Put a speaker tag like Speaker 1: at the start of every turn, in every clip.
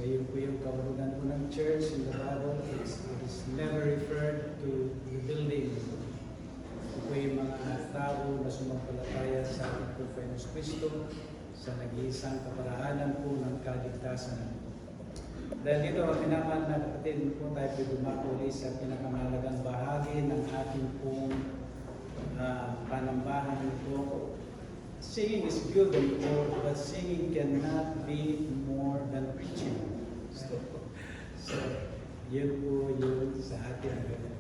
Speaker 1: yun po yung kahulugan po ng church in the Bible. It is never referred to the building. Ito po yung mga tao na sumampalataya sa ating po Panginoon Kristo sa nag-iisang kaparaanan po ng kaligtasan. Dahil dito, minaman na kapatid po tayo po dumako sa pinakamahalagang bahagi ng ating pong panambahan po. Singing is good and all, but singing cannot be more than preaching. So yun po yun sa ating gano'n.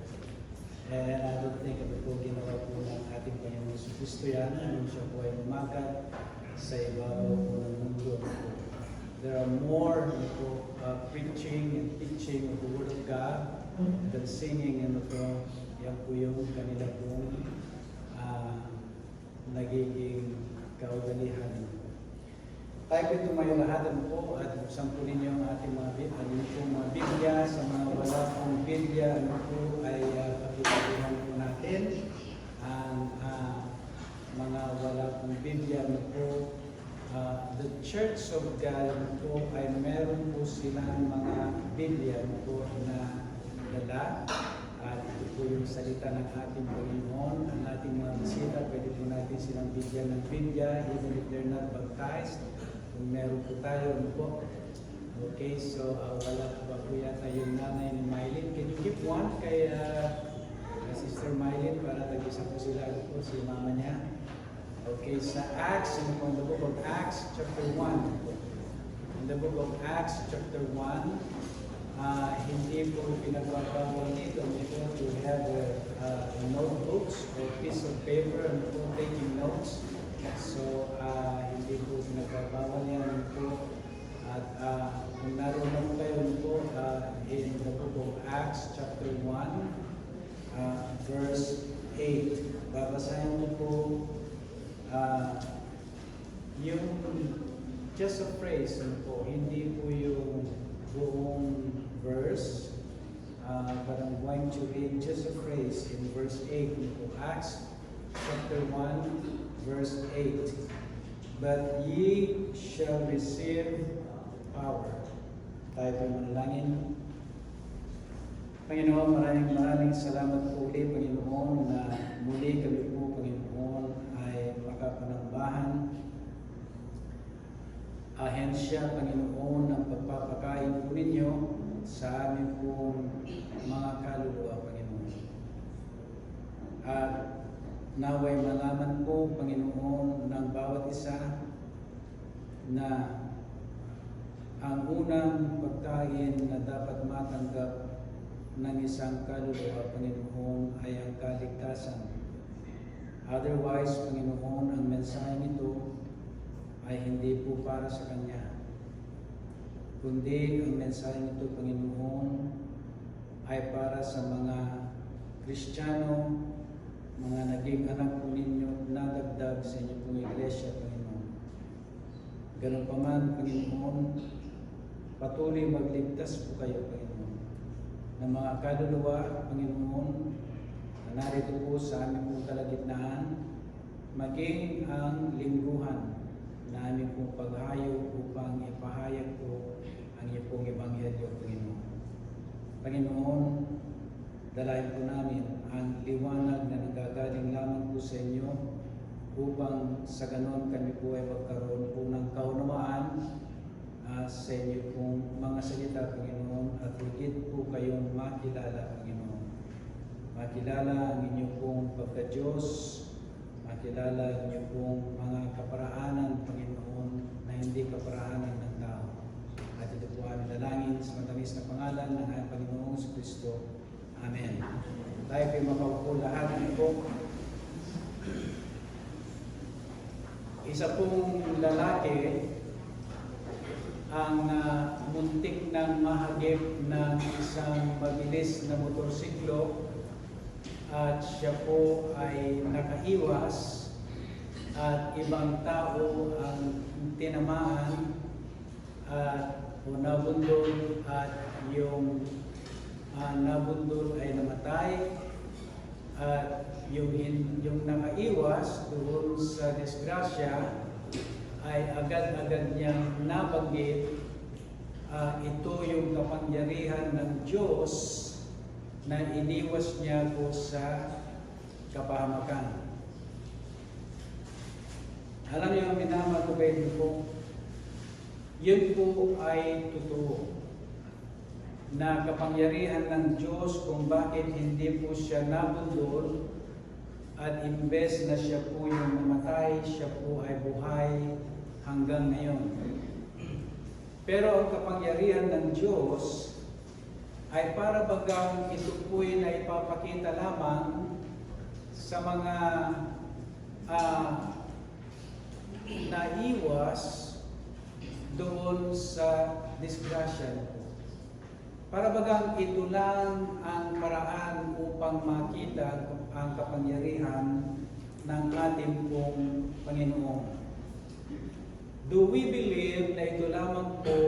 Speaker 1: And I don't think ito po ginawa po ng ating Panginoon sa Kristo yan. Ano siya po ay umagat sa ibabaw po ng mundo. There are more preaching and teaching of the Word of God than singing. And ito, yan po yung kanila pong nagiging kaugalihan. Tayo po tumayo lahat po at buksan po ninyo ang ating mga Biblia. Sa mga wala pong Biblia, ano po ay kapitalihan po natin. Ang mga wala pong Biblia, ano po, the Church of God, ano po, ay meron po silang mga Biblia, ano po, na dala. At ito po yung salita ng ating Panginoon. Ang ating mga bisita, pwede po natin silang bigyan ng Biblia, even if they're not baptized. Kung meron po tayo, ano po. Okay, so wala pa po yata yung nanay ni Mylene. Can you give one kay Sister Mylene para tag-isa po sila, ano po, si mama niya. Okay, sa Acts, in the book of Acts, chapter 1. In the book of Acts, chapter 1, hindi po pinagbabawal dito to have notebooks or piece of paper and po taking notes. So, hindi po pinagbabawal yan po. At kung naroon kayo po in the book of Acts chapter 1, verse 8, babasahin mo po yung just a phrase po, hindi po yung buong verse, but I'm going to read just a phrase in verse 8 of Acts chapter 1 verse 8. But ye shall receive power. Tayo po manalangin. Panginoon, maraming salamat po ulit, Panginoon, na muli kami po, Panginoon, ay makapanambahan ahensya, Panginoon, ang pagpapakain po ninyo sa aming pong mga kaluluwa, Panginoon. At naway malaman po, Panginoon, ng bawat isa na ang unang pagkain na dapat matanggap ng isang kaluluwa, Panginoon, ay ang kaligtasan. Otherwise, Panginoon, ang mensahe nito ay hindi po para sa Kanya. Kundi ang mensahe nito, Panginoon, ay para sa mga Kristiyano, mga naging anak po ninyo, nadagdag sa inyo pong iglesia, Panginoon. Ganun pa man, Panginoon, patuloy magligtas po kayo, Panginoon, ng mga kaluluwa, Panginoon, na narito po sa aming pong kalagitnaan, maging ang lingguhan na aming pong paghayo upang ipahayag po ang iyong pong ebanghelyo, Panginoon. Panginoon, dalayan po namin ang liwanag na nagagaling lamang po sa inyo upang sa ganon kami po ay magkaroon po ng kaunawaan sa inyo pong mga salita, Panginoon, at higit po kayong makilala, Panginoon. Makilala ang inyong pong pagka-Diyos, makilala niyo pong mga kaparaanan, Panginoon, na hindi kaparaanan ng tao. At ito po aming dalangin sa matamis na pangalan ng aming Panginoong Kristo. Amen. Tayo po makaupo lahat po. Isa pong lalaki ang muntik ng mahagip ng isang mabilis na motorsiklo at siya po ay nakaiwas at ibang tao ang tinamaan at nabundol at yung nabundol ay namatay at yung nakaiwas doon sa disgrasya ay agad-agad niyang nabanggit ito yung kapangyarihan ng Diyos na iniwas niya po sa kapahamakan. Alam niyo, minamahal ko kayo po, yun po ay totoo na kapangyarihan ng Diyos kung bakit hindi po siya nabundol at imbes na siya po yung namatay, siya po ay buhay hanggang ngayon. Pero ang kapangyarihan ng Diyos ay para bagang ito po'y na ipapakita lamang sa mga naiwas doon sa disgrasya po. Para bagang ito lang ang paraan upang makita ang kapangyarihan ng ating pong Panginoon. Do we believe na ito lamang po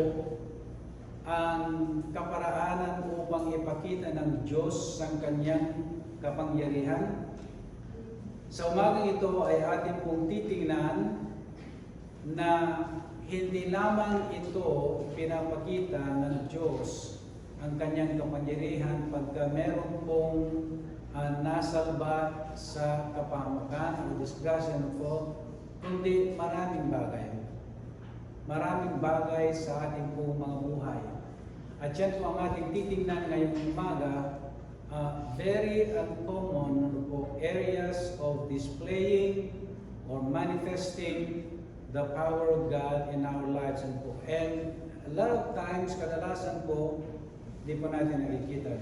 Speaker 1: ang kaparaanan upang ipakita ng Diyos ang kanyang kapangyarihan? Sa umagang ito ay ating pong titingnan na hindi lamang ito pinapakita ng Diyos ang kanyang kapangyarihan pagka meron pong nasalba sa kapahamakan o disgrasya po, kundi maraming bagay. Maraming bagay sa ating pong mga buhay. At yan po ang ating titingnan ngayong umaga, very uncommon po areas of displaying or manifesting the power of God in our lives. And a lot of times, kadalasan po, di po natin nakikita.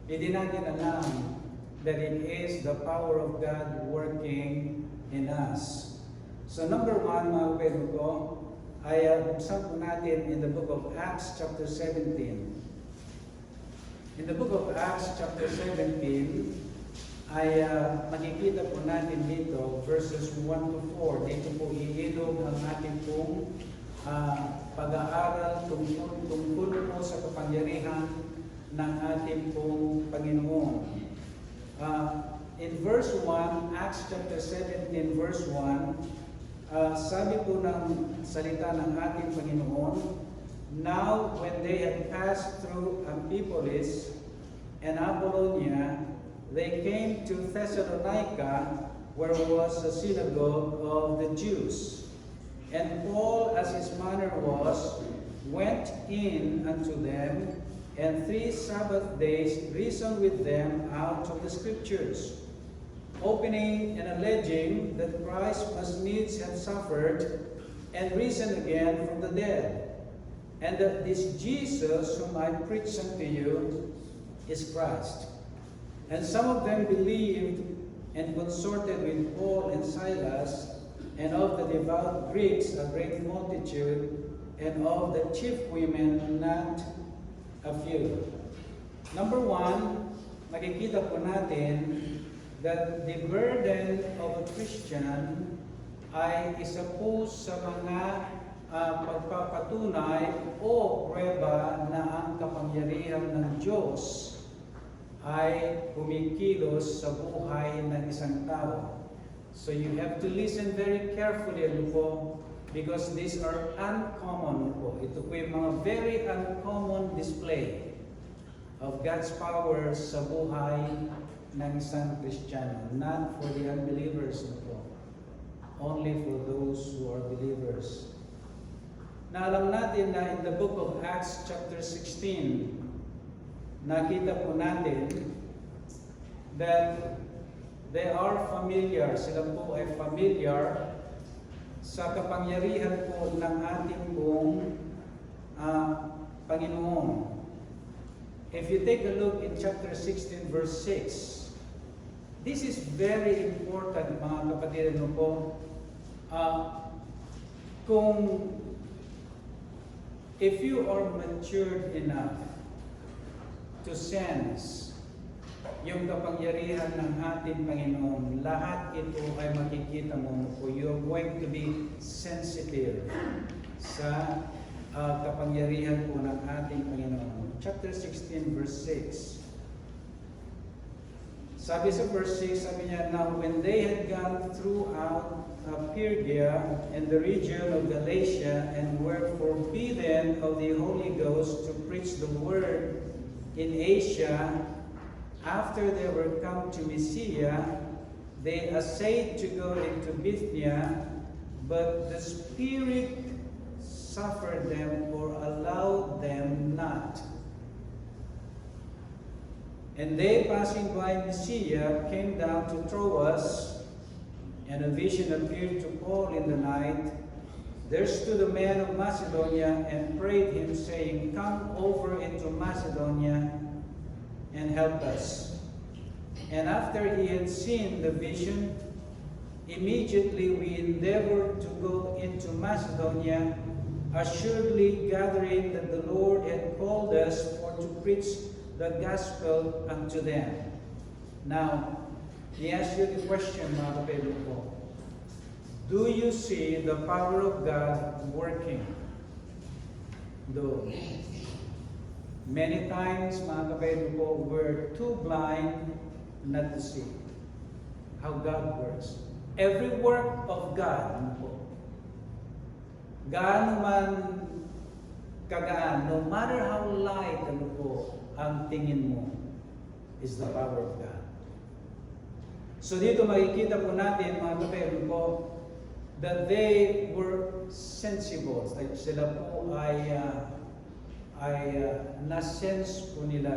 Speaker 1: Hindi natin alam that it is the power of God working in us. So number one, mga kapatid ko, ay buksan po natin in the book of Acts chapter 17. In the book of Acts chapter 17, ay makikita po natin dito verses 1 to 4. Dito po iilog ang ating pong pag-aaral tungkol po sa kapangyarihan ng ating pong Panginoon. In verse 1, Acts chapter 17 verse 1, sabi po ng salita ng ating Panginoon, "Now when they had passed through Amphipolis and Apollonia, they came to Thessalonica, where was the synagogue of the Jews. And Paul, as his manner was, went in unto them, and 3 Sabbath days reasoned with them out of the Scriptures, opening and alleging that Christ must needs have suffered and risen again from the dead, and that this Jesus whom I preach unto you is Christ. And some of them believed and consorted with Paul and Silas, and of the devout Greeks a great multitude, and of the chief women not a few." Number one, makikita po natin that the burden of a Christian ay isa po sa mga pagpapatunay o pruweba na ang kapangyarihan ng Diyos ay kumikilos sa buhay ng isang tao. So you have to listen very carefully po, because these are uncommon po. Ito po yung mga very uncommon display of God's power sa buhay ng isang Kristiyano. Not for the unbelievers po. Only for those who are believers. Na alam natin na in the book of Acts chapter 16, nakita po natin that they are familiar, sila po ay familiar sa kapangyarihan po ng ating pong Panginoon. If you take a look in chapter 16 verse 6, this is very important, mga kapatid po. If you are matured enough to sense yung kapangyarihan ng ating Panginoon, lahat ito ay makikita mo po. You're going to be sensitive sa kapangyarihan po ng ating Panginoon. Chapter 16 verse 6. Sabi sa verse 6, sabi niya, now when they had gone throughout Phrygia and the region of Galatia and were forbidden of the Holy Ghost to preach the word in Asia, after they were come to Mysia, they essayed to go into Bithynia, but the Spirit suffered them or allowed them not. And they, passing by Mysia, came down to Troas, and a vision appeared to Paul in the night. There stood a man of Macedonia and prayed him, saying, come over into Macedonia and help us. And after he had seen the vision, immediately we endeavored to go into Macedonia, assuredly gathering that the Lord had called us for to preach the gospel unto them. Now, he asked you the question, mga kapatid ko. Do you see the power of God working? Though many times, mga kapatid ko, we're too blind not to see how God works. Every work of God, gaano man kagaan, no matter how light ang tingin mo, is the power of God. So dito makikita po natin, mga kapatid ko, that they were sensible. Sila po ay na-sense po nila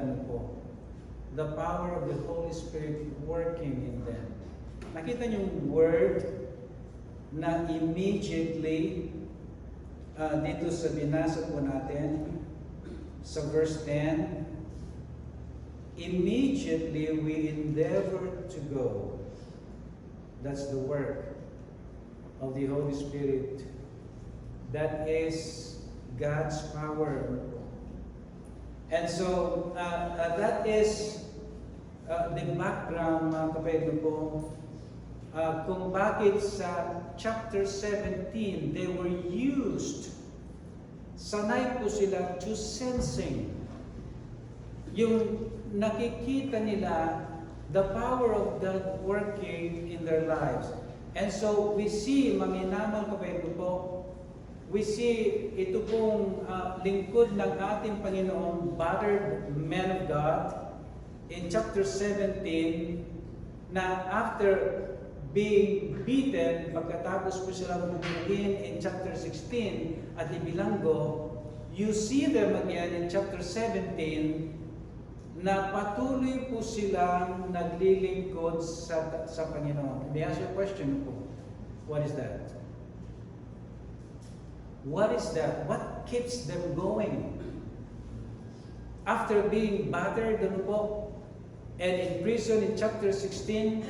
Speaker 1: the power of the Holy Spirit working in them. Nakita niyo yung word na immediately dito sa binasa po natin sa verse 10, immediately we endeavored to go. That's the work of the Holy Spirit. That is God's power. And so, that is the background, mga kapatid ko, kung bakit sa chapter 17, they were used. Sanay po sila to sensing. Yung nakikita nila the power of God working in their lives. And so we see, maminamal kapatid po, we see ito pong lingkod ng ating Panginoon, battered men of God, in chapter 17, na after being beaten, pagkatapos po sila bubugin in chapter 16 at ibilanggo, you see them again in chapter 17, na patuloy po silang naglilingkod sa Panginoon. May I ask you a question po? What is that? What is that? What keeps them going? After being battered, and in prison in chapter 16,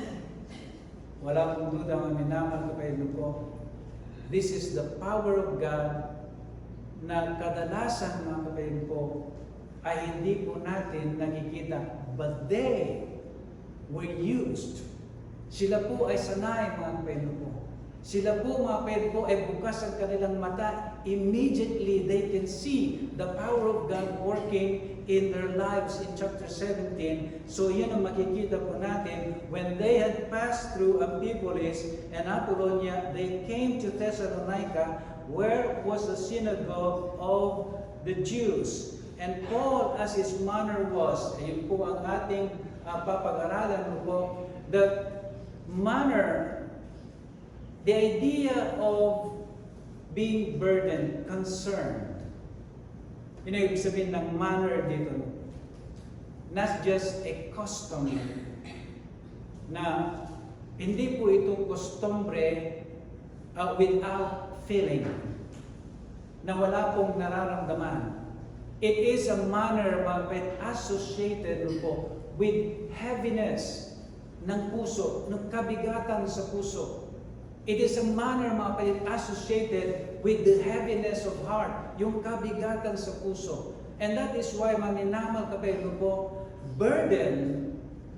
Speaker 1: wala pong duda mga minamal kapatid po, this is the power of God na kadalasan mga kapatid po, ay hindi po natin nakikita. But they were used. Sila po ay sanay, mga kapatid po. Sila po, mga kapatid po, ay bukas ang kanilang mata. Immediately, they can see the power of God working in their lives in chapter 17. So, yun ang makikita po natin. When they had passed through Amphipolis and Apollonia, they came to Thessalonica, where was the synagogue of the Jews. And Paul, as his manner was, ayun po ang ating papag-aralan po, the manner, the idea of being burdened, concerned. Yun ang ibig sabihin ng manner dito. Not just a custom na hindi po ito kostumbre without feeling, na wala pong nararamdaman. It is a manner associated po with heaviness ng puso, ng kabigatan sa puso. It is a manner associated with the heaviness of heart, yung kabigatan sa puso. And that is why maminamal kapatid po, burden,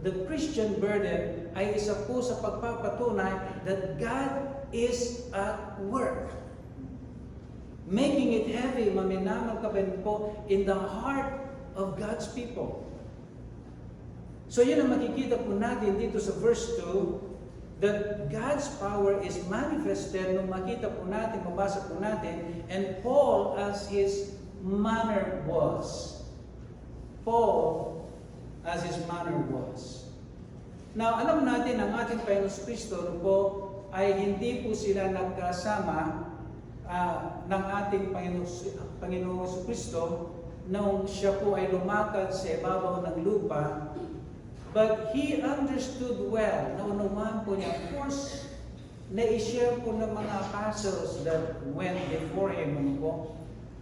Speaker 1: the Christian burden ay isa po sa pagpapatunay that God is at work. Making it heavy, maminamal kapatid po, in the heart of God's people. So yun ang makikita po natin dito sa verse 2, that God's power is manifested nung makita po natin, mabasa po natin, and Paul as his manner was. Paul as his manner was. Now, alam natin ang ating Panginoon Kristo po ay hindi po sila nagkasama ng ating Panginoong Kristo nung siya po ay lumakad sa ibabaw ng lupa. But he understood well, naunawaan po niya. Of course, na-share po ng mga apostles that went before him.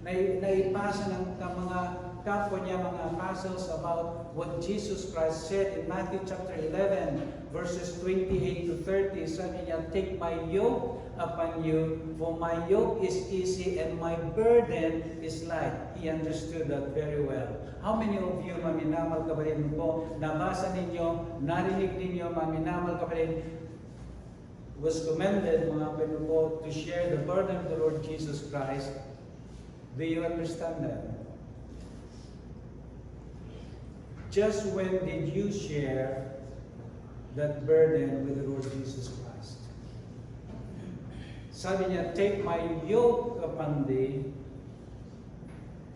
Speaker 1: Naipasa ng mga kapwa niya, mga apostles, about what Jesus Christ said in Matthew chapter 11, verses 28 to 30. Sabi niya, take my yoke upon you, for my yoke is easy and my burden is light. He understood that very well. How many of you, maminamal kapatid po, nabasa ninyo, narinig ninyo, maminamal kapatid, was commended, mga kapatid po, to share the burden of the Lord Jesus Christ? Do you understand that? Just when did you share that burden with the Lord Jesus Christ? Sabi niya, take my yoke upon thee,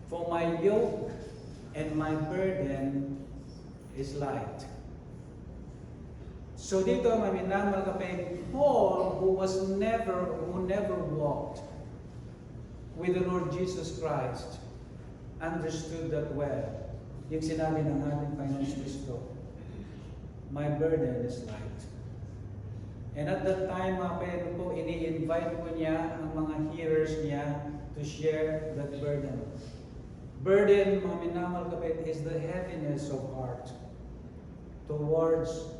Speaker 1: for my yoke and my burden is light. So dito, maminamal kapatid, Paul, who never walked with the Lord Jesus Christ, understood that well. Yung sinabi ng ating Panginoon Kristo, my burden is light. And at that time, mga kapatid po, ini-invite po niya ang mga hearers niya to share that burden. Burden, mga minamal kapatid, is the heaviness of heart towards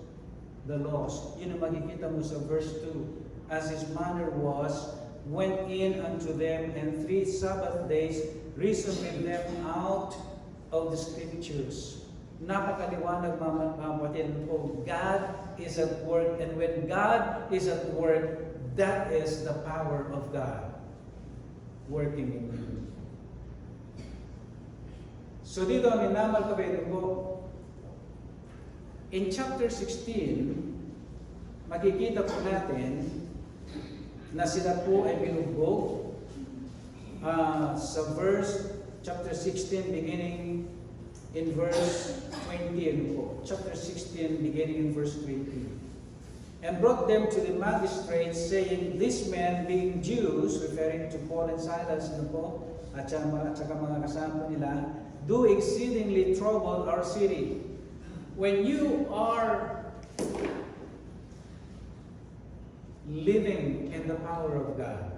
Speaker 1: the lost. Yun ang makikita mo sa verse 2. As his manner was, went in unto them, and 3 Sabbath days reasoned with them out of the Scriptures. Napakaliwanag, mga kapatid po. God is at work, and when God is at work, that is the power of God working in you. So dito, ang minamal kapatid po, in chapter 16, makikita po natin na sila po ay binugbog sa chapter 16 beginning in verse 20 chapter 16 beginning in verse 20. And brought them to the magistrates, saying, these men being Jews, referring to Paul and Silas at saka mga kasama nila, do exceedingly trouble our city. When you are living in the power of God,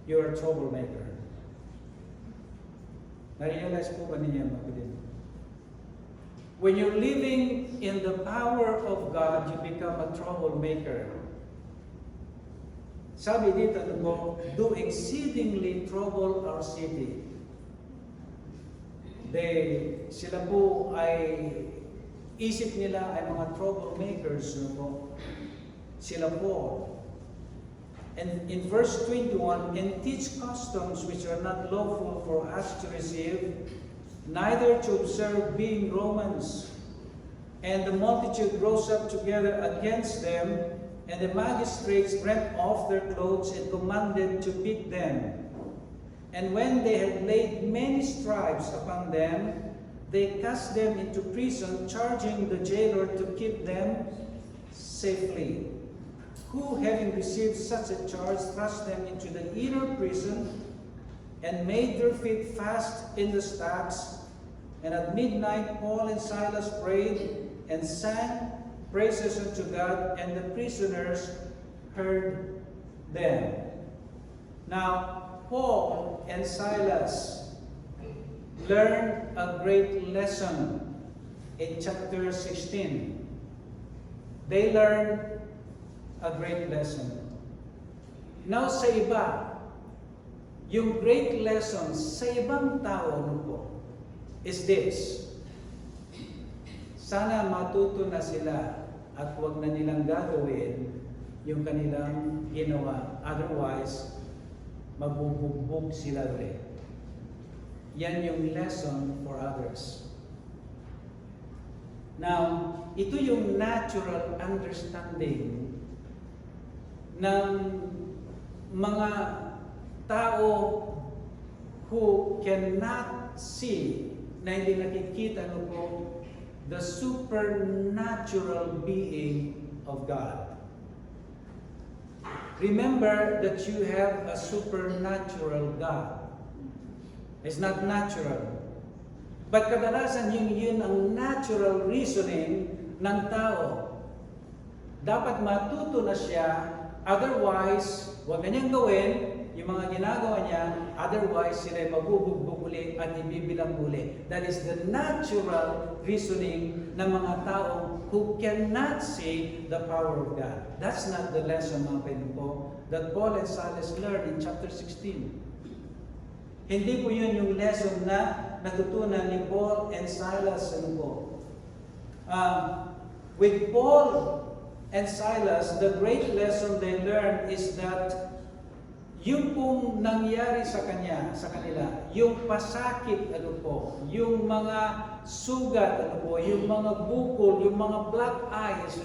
Speaker 1: you're a troublemaker. Na-realize po ba ninyo, mga kapatid? When you're living in the power of God, you become a troublemaker. Sabi dito po, do exceedingly trouble our city. Sila po ay, isip nila ay mga troublemakers. Sila po. And in verse 21, and teach customs which are not lawful for us to receive, neither to observe, being Romans. And the multitude rose up together against them, and the magistrates rent off their clothes and commanded to beat them. And when they had laid many stripes upon them, they cast them into prison, charging the jailer to keep them safely. Who, having received such a charge, thrust them into the inner prison, and made their feet fast in the stocks. And at midnight Paul and Silas prayed, and sang praises unto God, and the prisoners heard them. Now, Paul and Silas learned a great lesson in chapter 16. They learned a great lesson. Now sa iba, yung great lesson sa ibang tao is this. Sana matuto na sila at huwag na nilang gagawin yung kanilang ginawa. Otherwise, magbubugbog sila ulit. Yan yung lesson for others. Now, ito yung natural understanding ng mga tao who cannot see, na hindi nakikita po, the supernatural being of God. Remember that you have a supernatural God. It's not natural. But kadalasan yun ang natural reasoning ng tao. Dapat matuto na siya, otherwise, huwag na niyang gawin yung mga ginagawa niya, otherwise sila'y mabubugbog uli at ibibilang uli. That is the natural reasoning ng mga tao who cannot see the power of God. That's not the lesson, mga Panginoon, that Paul and Silas learned in chapter 16. Hindi po yun yung lesson na natutunan ni Paul and Silas. With Paul and Silas, the great lesson they learned is that yung pong nangyari sa kanila, yung pasakit, yung mga sugat, yung mga bukol, yung mga black eyes,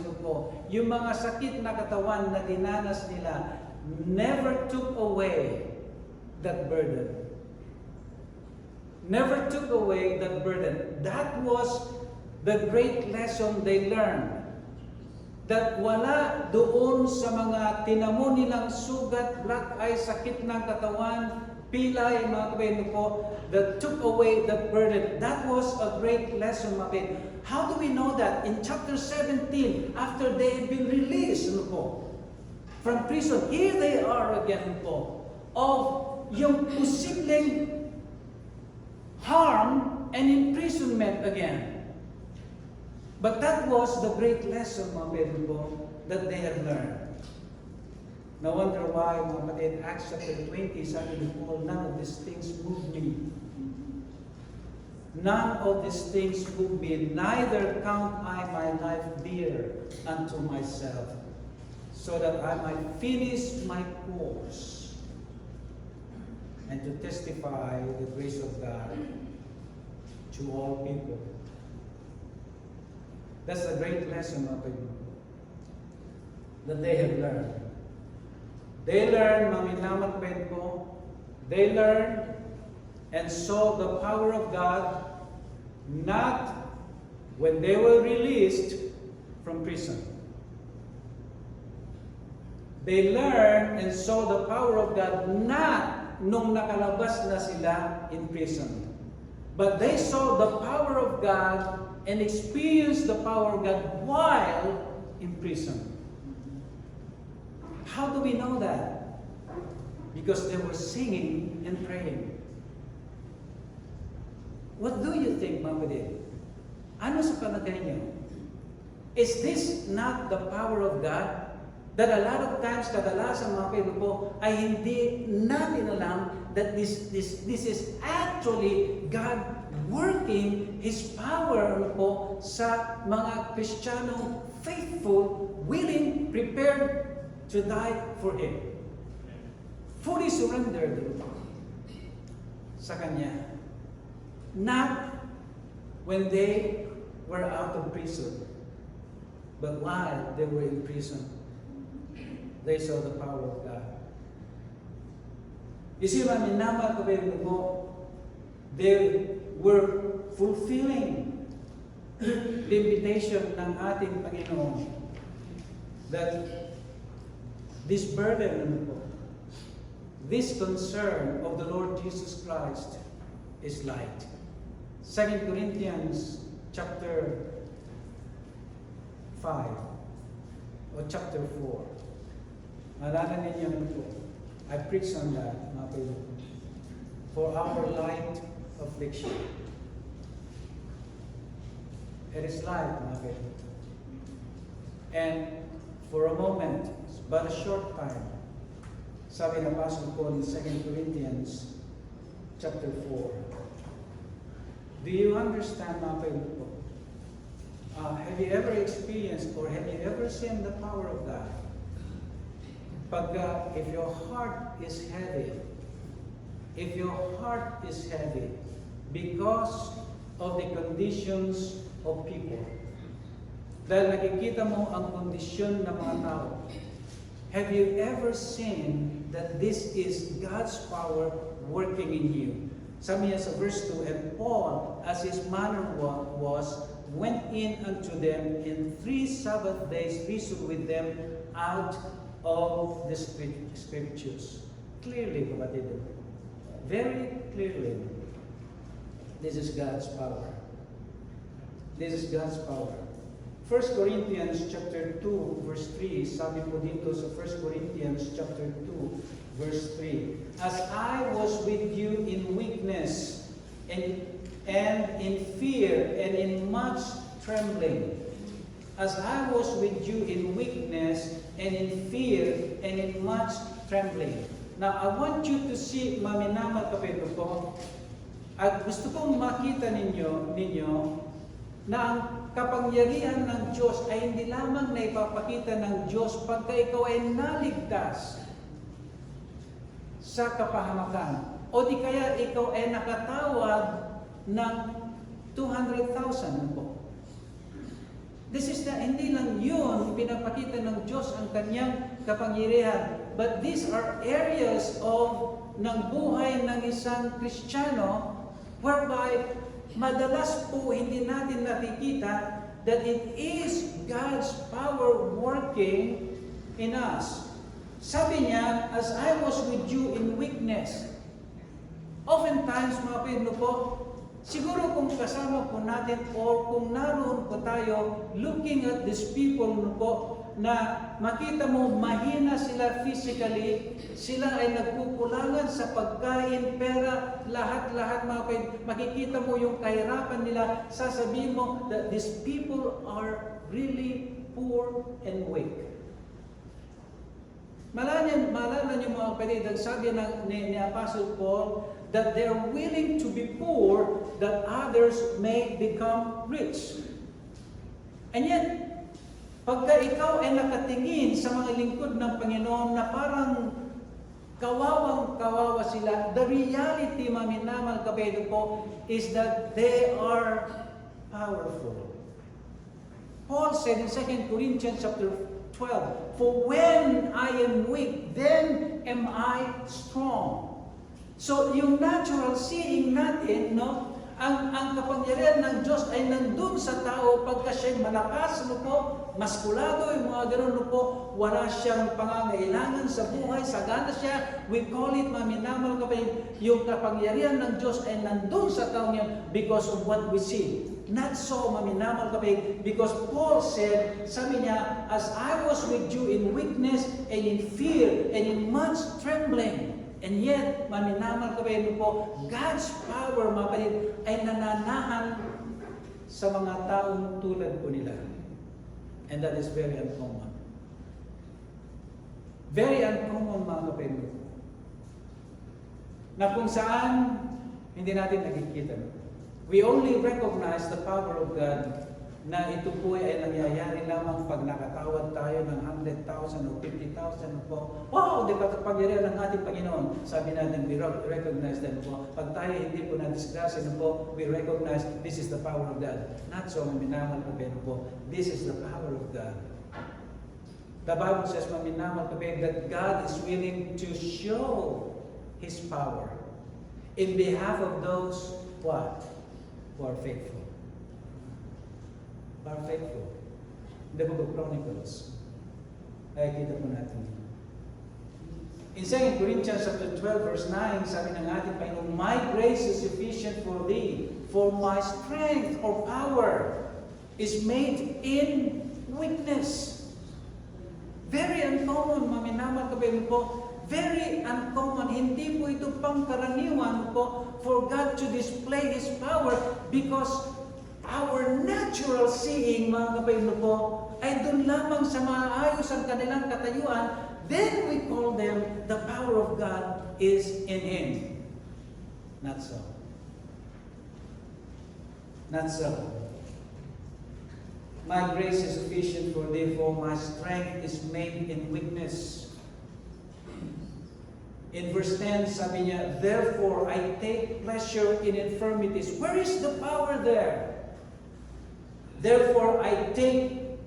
Speaker 1: yung mga sakit na katawan na dinanas nila, never took away that burden. Never took away that burden. That was the great lesson they learned. That wala doon sa mga tinamo nilang sugat, black eye, sakit ng katawan, pilay, mga kabeno po, that took away that burden. That was a great lesson, mga kabeno. How do we know that? In chapter 17, after they have been released, from prison, here they are again of yung posibleng harm and imprisonment again. But that was the great lesson, mga Pedro, that they had learned. No wonder why, mga kapatid, Acts chapter 20, sabi ni Paul, none of these things move me. None of these things move me, neither count I my life dear unto myself, so that I might finish my course and to testify the grace of God to all people. That's a great lesson, mga Panginoon, that they have learned. They learned, maminamat ko, they learned and saw the power of God not when they were released from prison. They learned and saw the power of God not nung nakalabas na sila in prison. But they saw the power of God and experienced the power of God while in prison. How do we know that? Because they were singing and praying. What do you think, mga kapatid? Ano sa palagay niyo? Is this not the power of God? That a lot of times, kadalasan mga kapatid po, ay hindi natin alam that this is actually God working His power sa mga Kristiyano faithful, willing, prepared to die for Him. Fully surrendered sa Kanya. Not when they were out of prison, but while they were in prison, they saw the power of God. You see, maminamat ko, they were fulfilling the invitation ng ating Panginoon that this burden, this concern of the Lord Jesus Christ is light. 2 Corinthians chapter 5 or chapter 4. Maalala ninyo po, I preached on that, mga kapatid. For our light affliction. It is light, mga kapatid. And for a moment, but a short time, sabi ng Apostle Paul in 2 Corinthians chapter 4. Do you understand, mga kapatid? Have you ever experienced or have you ever seen the power of God? If your heart is heavy, because of the conditions of people, Dahil nakikita mo ang kondisyon ng mga tao. Have you ever seen that this is God's power working in you? Sabi niya sa verse 2, and Paul, as his manner was, went in unto them in 3 Sabbath days, reasoned with them out of the Scriptures. Clearly, kapatid. Very clearly. This is God's power. This is God's power. 1 Corinthians chapter 2 verse 3, sabi po dito sa 1 Corinthians chapter 2 verse 3, as I was with you in weakness and in fear and in much trembling. As I was with you in weakness and in fear and in much trembling. Now, I want you to see, maminamal kapito ko, at gusto kong makita ninyo na ang kapangyarihan ng Diyos ay hindi lamang na ipapakita ng Diyos pagka ikaw ay naligtas sa kapahamakan. O di kaya ikaw ay nakatawad ng 200,000 po. This is hindi lang yun pinapakita ng Diyos ang kanyang kapangyarihan. But these are areas ng buhay ng isang Kristiyano whereby madalas po hindi natin nakikita that it is God's power working in us. Sabi niya, as I was with you in weakness. Oftentimes, mga Pedro po, siguro kung kasama po natin or kung naroon po tayo looking at these people po, na makita mo mahina sila physically, sila ay nagkukulangan sa pagkain, pera, lahat-lahat mga kapatid, makikita mo yung kahirapan nila, sasabihin mo that these people are really poor and weak. Malala niyo mga kapatid, ang sabi ni Apostle Paul, that they're willing to be poor that others may become rich. And yet, pagka ikaw ay nakatingin sa mga lingkod ng Panginoon na parang kawawang-kawawa sila, the reality, maminamal kapatid po, is that they are powerful. Paul said in 2 Corinthians chapter 12, for when I am weak, then am I strong. So, yung natural seeing natin, no, ang kapangyarihan ng Diyos ay nandun sa tao pagka siya'y malakas, no po, maskulado, yung mga ganun, no po, wala siyang pangangailangan sa buhay, sagana siya. We call it, maminamal kapatid, yung kapangyarihan ng Diyos ay nandun sa tao niya because of what we see. Not so, maminamal kapatid, because Paul said, sabi niya, as I was with you in weakness and in fear and in much trembling. And yet, maminamal kapatid po, God's power, mga kapatid, ay nananahan sa mga taong tulad po nila. And that is very uncommon. Very uncommon, mga kapatid po. Na kung saan, hindi natin nakikita. We only recognize the power of God na ito po ay nangyayari lamang pag nakatawad tayo ng 100,000 o 50,000 po. Wow! Di ba kapangyarihan ng ating Panginoon? Sabi natin, we recognize that po. Pag tayo hindi po na-disgrasya po, we recognize this is the power of God. Not so, maminamal kapatid po. This is the power of God. The Bible says, maminamal kapatid, that God is willing to show His power in behalf of those, what? Who are faithful. Are faithful. The Book of Chronicles. Ay, kita po natin. In 2 Corinthians chapter 12 verse 9, sabi ng ating Panginoon, my grace is sufficient for thee, for my strength or power is made in weakness. Very uncommon, maminamal kapatid po. Very uncommon. Hindi po ito pangkaraniwan po for God to display His power because our natural seeing, mga kapatid po, ay doon lamang sa maayos ang kanilang katayuan, then we call them the power of God is in Him. Not so. Not so. My grace is sufficient for thee, for my strength is made in weakness. In verse 10, sabi niya, therefore I take pleasure in infirmities. Where is the power there? Therefore I take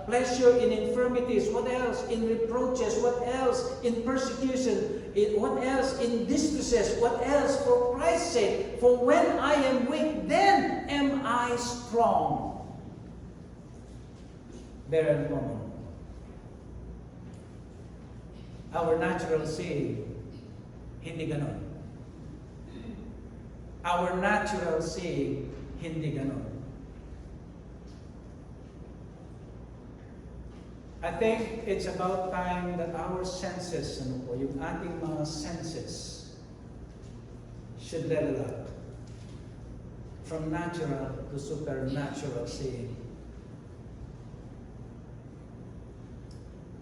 Speaker 1: pleasure in infirmities. What else? In reproaches. What else? In persecution. What else? In distresses. What else? For Christ's sake. For when I am weak, then am I strong. Very uncommon. Our natural saying, hindi ganon. Our natural saying, hindi ganon. I think it's about time that our senses, yung ating mga senses, should level up from natural to supernatural seeing.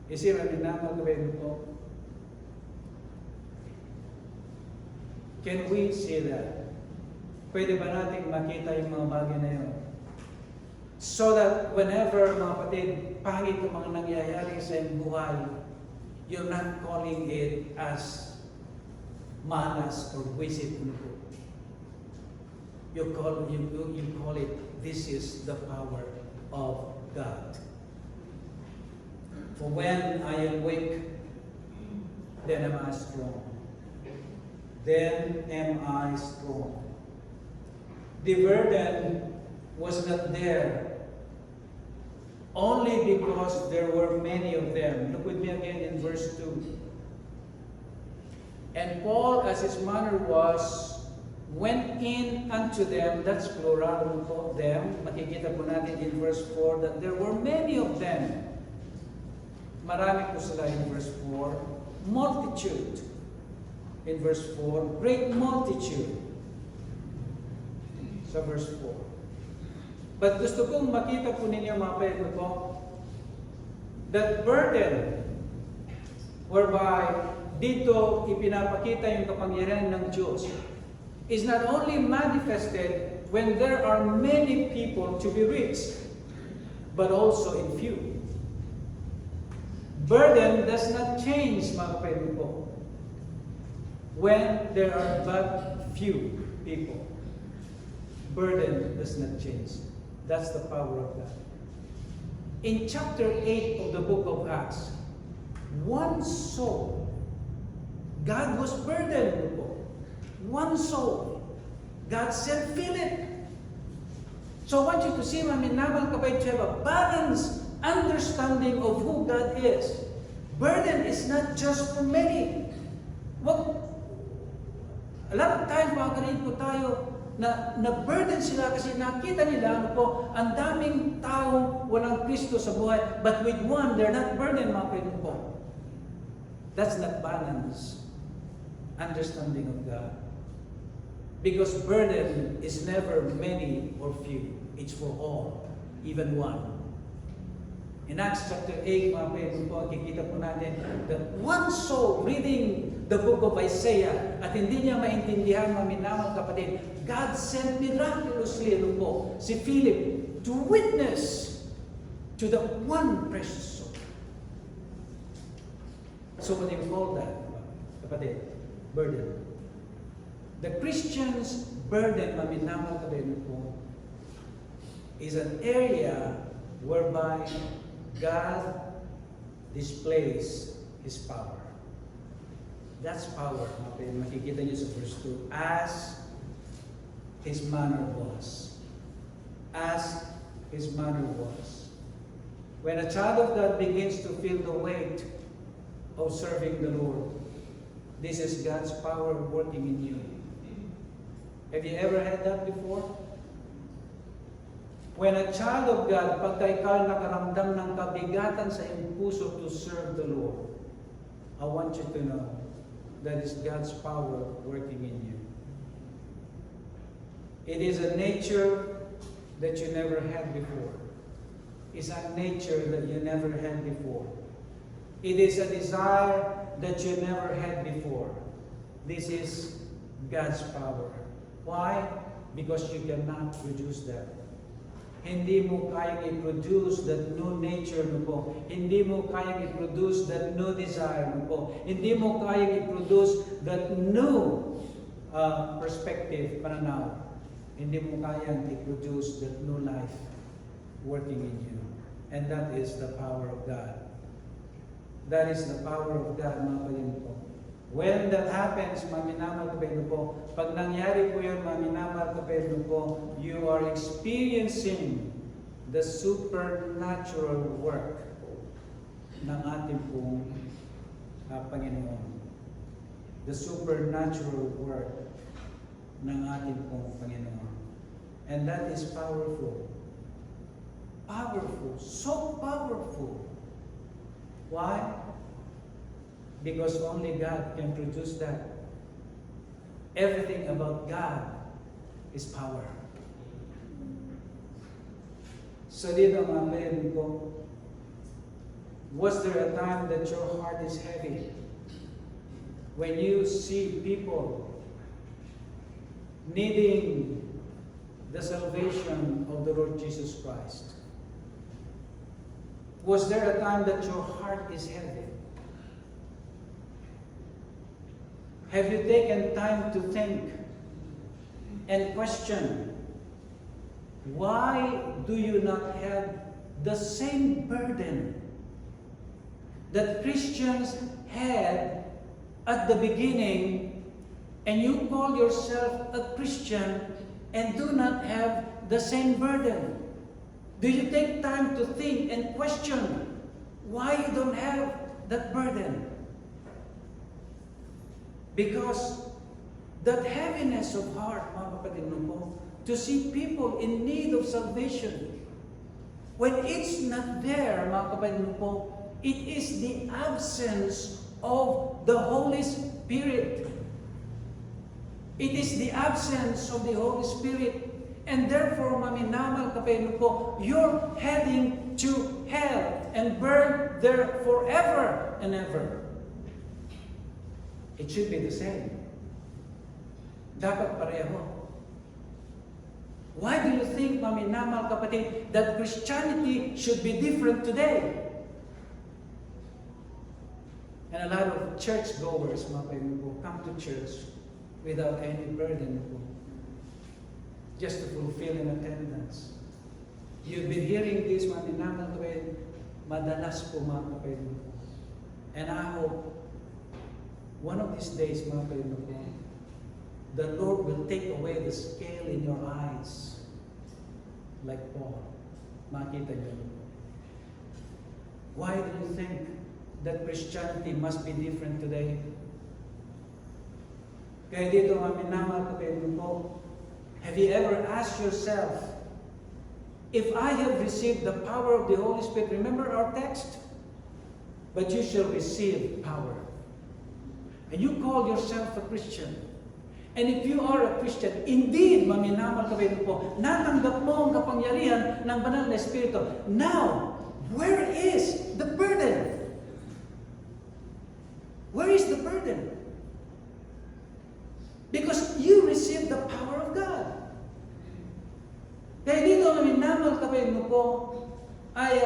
Speaker 1: Isip namin naman gawin po. Can we see that? Pwede ba nating makita yung mga bagay na yun? So that whenever, mga kapatid, pangit ang mga nangyayari sa iyong buhay, you're not calling it as malas or wisit. You call it, this is the power of God. For when I am weak, then am I strong. Then am I strong. The burden was not there only because there were many of them. Look with me again in verse 2. And Paul, as his manner was, went in unto them. That's plural of them. Makikita po natin in verse 4 that there were many of them. Marami po sila in verse 4. Multitude. In verse 4. Great multitude. Sa verse 4. But gusto kong makita po ninyo mga pwede po, that burden whereby dito ipinapakita yung kapangyarihan ng Diyos is not only manifested when there are many people to be reached, but also in few. Burden does not change, mga pwede po, when there are but few people. Burden does not change. That's the power of God. In chapter 8 of the book of Acts, one soul, God was burdened. One soul. God said, fill it. So I want you to see, naman kapay to have a balanced understanding of who God is. Burden is not just for many. A lot of times, mga kanina po tayo, na burden sila kasi nakita nila ang daming tao walang Kristo sa buhay, but with one, they're not burdened, mga kanina po. That's not balanced understanding of God. Because burden is never many or few. It's for all, even one. In Acts chapter 8, mga pwede po, kikita po natin that one soul reading the book of Isaiah at hindi niya maintindihan, mga minamang kapatid, God sent miraculously si Philip to witness to the one precious soul. So what do you call that, kapatid? Burden. The Christian's burden, mga minamang kapatid po, is an area whereby God displays His power. That's power. Makikita niyo sa verse 2. As His manner was. As His manner was. When a child of God begins to feel the weight of serving the Lord, this is God's power working in you. Have you ever had that before? When a child of God, pagka ikaw nakaramdam ng kabigatan sa iyong puso to serve the Lord, I want you to know that is God's power working in you. It is a nature that you never had before. It's a nature that you never had before. It is a desire that you never had before. This is God's power. Why? Because you cannot produce that. Hindi mo kayang i-produce that new nature mo po. Hindi mo kayang i-produce that new desire mo po. Hindi mo kayang i-produce that new perspective, pananaw. Hindi mo kayang i-produce that new life working in you. And that is the power of God. That is the power of God, mga kapatid po. When that happens, maminamal kapatid po, pag nangyari po yun, maminamal kapatid po, you are experiencing the supernatural work ng ating pong Panginoon. The supernatural work ng ating pong Panginoon. And that is powerful. Powerful. So powerful. Why? Because only God can produce that. Everything about God is power. So dito mga kapatid ko, was there a time that your heart is heavy? When you see people needing the salvation of the Lord Jesus Christ? Was there a time that your heart is heavy? Have you taken time to think and question, why do you not have the same burden that Christians had at the beginning, and you call yourself a Christian and do not have the same burden? Do you take time to think and question why you don't have that burden? Because that heaviness of heart, mga kapatid po, to see people in need of salvation, when it's not there, mga kapatid po, it is the absence of the Holy Spirit. It is the absence of the Holy Spirit. And therefore, maminamal kapatid po, you're heading to hell and burn there forever and ever. It should be the same. Dapat pareho. Why do you think, maminamal kapatid, that Christianity should be different today? And a lot of church-goers, mga kapatid po, come to church without any burden po, just to fulfill an attendance. You've been hearing this, maminamal kapatid, madalas po, mga kapatid po. And I hope one of these days, mga kapatid po, the Lord will take away the scale in your eyes, like Paul. Makita niyo. Why do you think that Christianity must be different today? Kaya dito, maminamal kapatid po, have you ever asked yourself, if I have received the power of the Holy Spirit, remember our text? But you shall receive power. And you call yourself a Christian. And if you are a Christian, indeed, maminamal kapatid po, natanggap mo ang kapangyarihan ng banal na Espiritu. Now, where is the burden? Where is the burden? Because you received the power of God. Kaya dito, maminamal kapatid po, ay,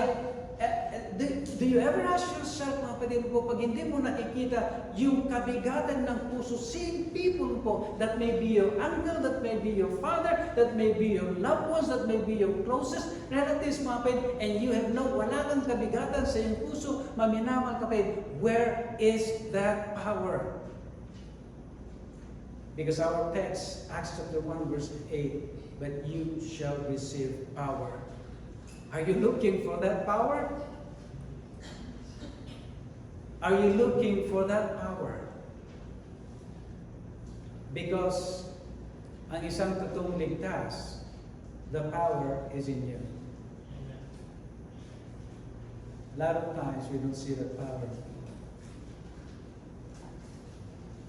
Speaker 1: do you ever ask yourself, mga kapatid po, pag hindi mo nakikita yung kabigatan ng puso, seeing people po, that may be your uncle, that may be your father, that may be your loved ones, that may be your closest relatives, mga kapatid, and you have wala kang kabigatan sa iyong puso, maminamal kapatid, where is that power? Because our text, Acts chapter 1, verse 8, but you shall receive power. Are you looking for that power? Are you looking for that power? Because ang isang totoong ligtas, the power is in you. A lot of times we don't see that power.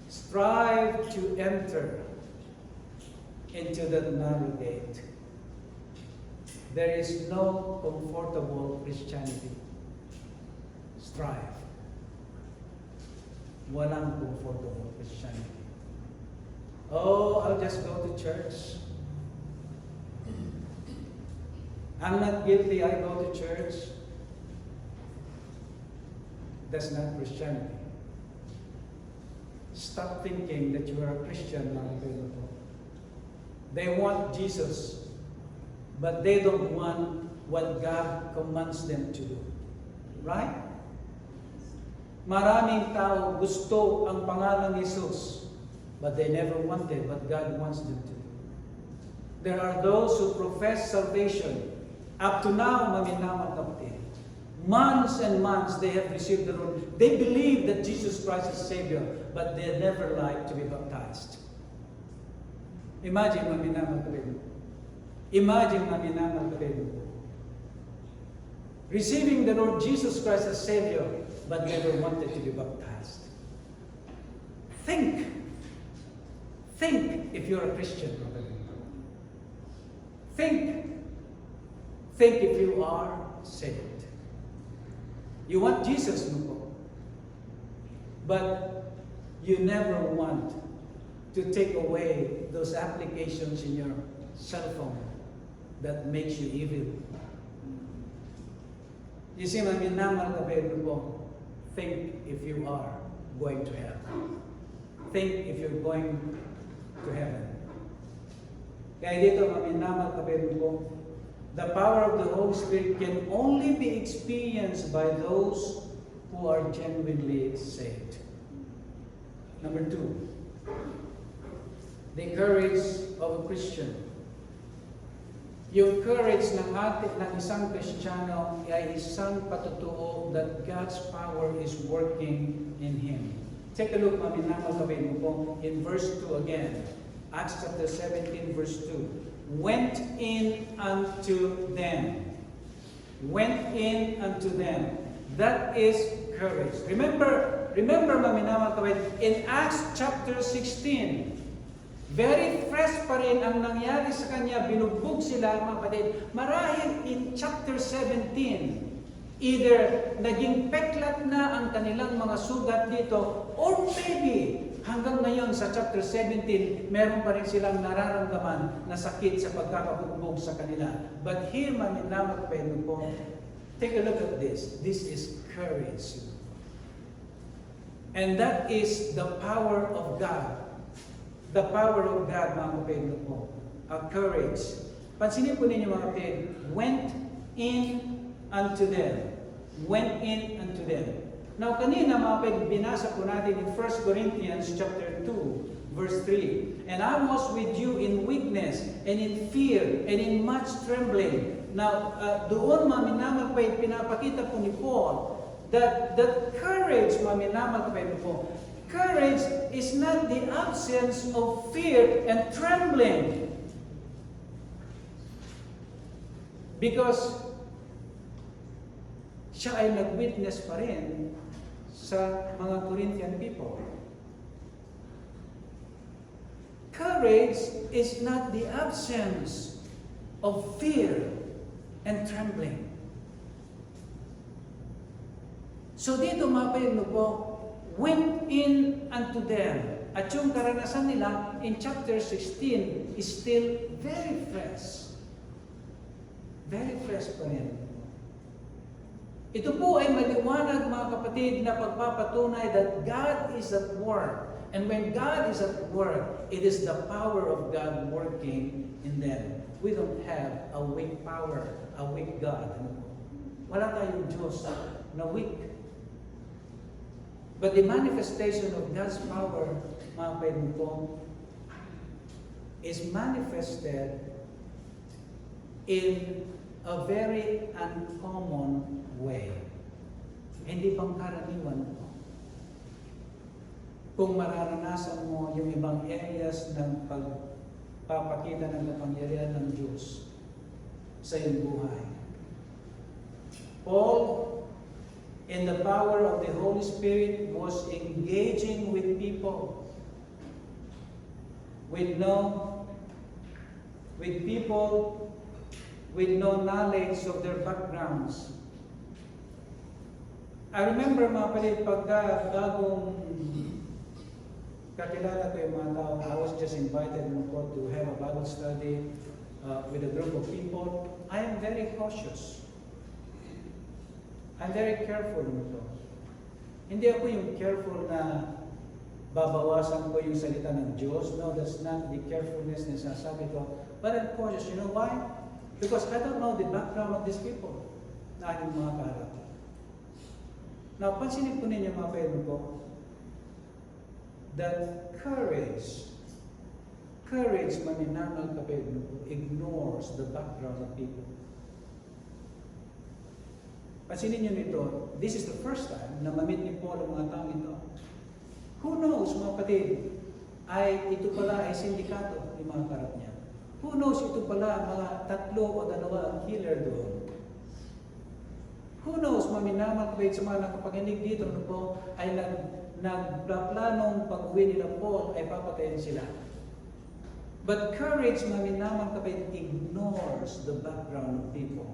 Speaker 1: Strive to enter into that narrow gate. There is no comfortable Christianity. Strive. Walang comfortable Christianity. Oh, I'll just go to church. I'm not guilty, I go to church. That's not Christianity. Stop thinking that you are a Christian, mga kapatid. They want Jesus, but they don't want what God commands them to do. Right? Maraming tao gusto ang pangalan ni Jesus, but they never wanted what God wants them to do. There are those who profess salvation. Up to now, maminamang kapatid, months and months they have received the Lord. They believe that Jesus Christ is Savior, but they never like to be baptized. Imagine, maminamang kapatid. Imagine, maminamang kapatid. Receiving the Lord Jesus Christ as Savior, but never wanted to be baptized. Think if you're a Christian. Think if you are saved. You want Jesus, no? But you never want to take away those applications in your cell phone that makes you evil. You see, maminamal kapatid po, think if you are going to heaven. Think if you're going to heaven. Kaya dito, maminamal kapatid po, the power of the Holy Spirit can only be experienced by those who are genuinely saved. Number 2, the courage of a Christian. Yung courage ng isang Kristiyano ay isang patutuo that God's power is working in him. Take a look, maminamal kapatid po, in verse 2 again. Acts chapter 17, verse 2. Went in unto them. Went in unto them. That is courage. Remember, maminamal kapatid, in Acts chapter 16, very fresh pa rin ang nangyari sa kanya, binugbog sila mga kapatid. Marahil in chapter 17, either naging peklat na ang kanilang mga sugat dito, or maybe hanggang ngayon sa chapter 17, meron pa rin silang nararamdaman na sakit sa pagkakabugbog sa kanila. But here, maminamak po, take a look at this. This is courage. And that is the power of God. The power of God, mga kapatid po. Courage. Pansinin po ninyo, mga kapatid, went in unto them. Went in unto them. Now, kanina, mga kapatid, binasa po natin in 1 Corinthians chapter 2, verse 3. And I was with you in weakness, and in fear, and in much trembling. Now, doon, maminamal pa pinapakita po ni Paul that courage, maminamal pa po, courage is not the absence of fear and trembling. Because siya ay nag-witness pa rin sa mga Corinthian people. Courage is not the absence of fear and trembling. So dito mga payagno po, went in unto them. At yung karanasan nila in chapter 16 is still very fresh. Very fresh pa rin. Ito po ay maliwanag mga kapatid na pagpapatunay that God is at work. And when God is at work, it is the power of God working in them. We don't have a weak power, a weak God. Wala tayong Diyos na weak. But the manifestation of God's power, mga kapatid po, is manifested in a very uncommon way. Hindi pangkaraniwan po. Kung mararanasan mo yung ibang areas ng pagpapakita ng kapangyarihan ng Diyos sa iyong buhay. Paul, in the power of the Holy Spirit, was engaging with people with people with no knowledge of their backgrounds. I remember mga palit, pagka bagong kakilala ko yung mga tao, I was just invited to have a Bible study with a group of people. I am very cautious. I'm very careful nito. Hindi ako yung careful na babawasan ko yung salita ng Diyos. No, that's not the carefulness na sinasabi ko. But I'm cautious. You know why? Because I don't know the background of these people na aking mga kaharap. Now, pansinin po ninyo mga pwede ko, that courage, maninangal kapedno po, ignores the background of people. Pansinin nyo nito, this is the first time na mamit ni Paul ang mga taong ito. Who knows, mga kapatid, ito pala ay sindikato ng mga karap niya. Who knows, ito pala mga 3 o 2 ang killer doon. Who knows, maminamal kapatid sa mga nakapaginig dito, ano po, ay nagplanong pag-uwi nila Paul ay papatayin sila. But courage, maminamal kapatid, ignores the background of people.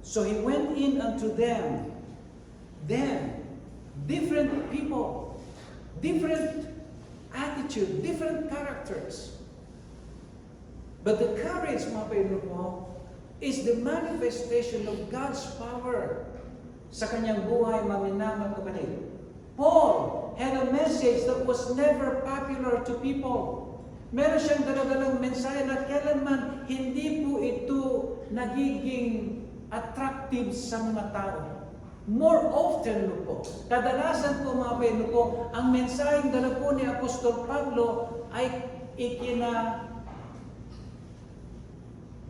Speaker 1: So he went in unto them, different people, different attitude, different characters. But the courage, mga Pedro po, is the manifestation of God's power sa kanyang buhay, maminamal kapatid. Paul had a message that was never popular to people. Meron siyang daladalang mensahe na kailanman hindi po ito nagiging attractive sa mga tao. More often po, kadalasan po mga Pedro po, ang mensaheng dala po ni Apostol Pablo ay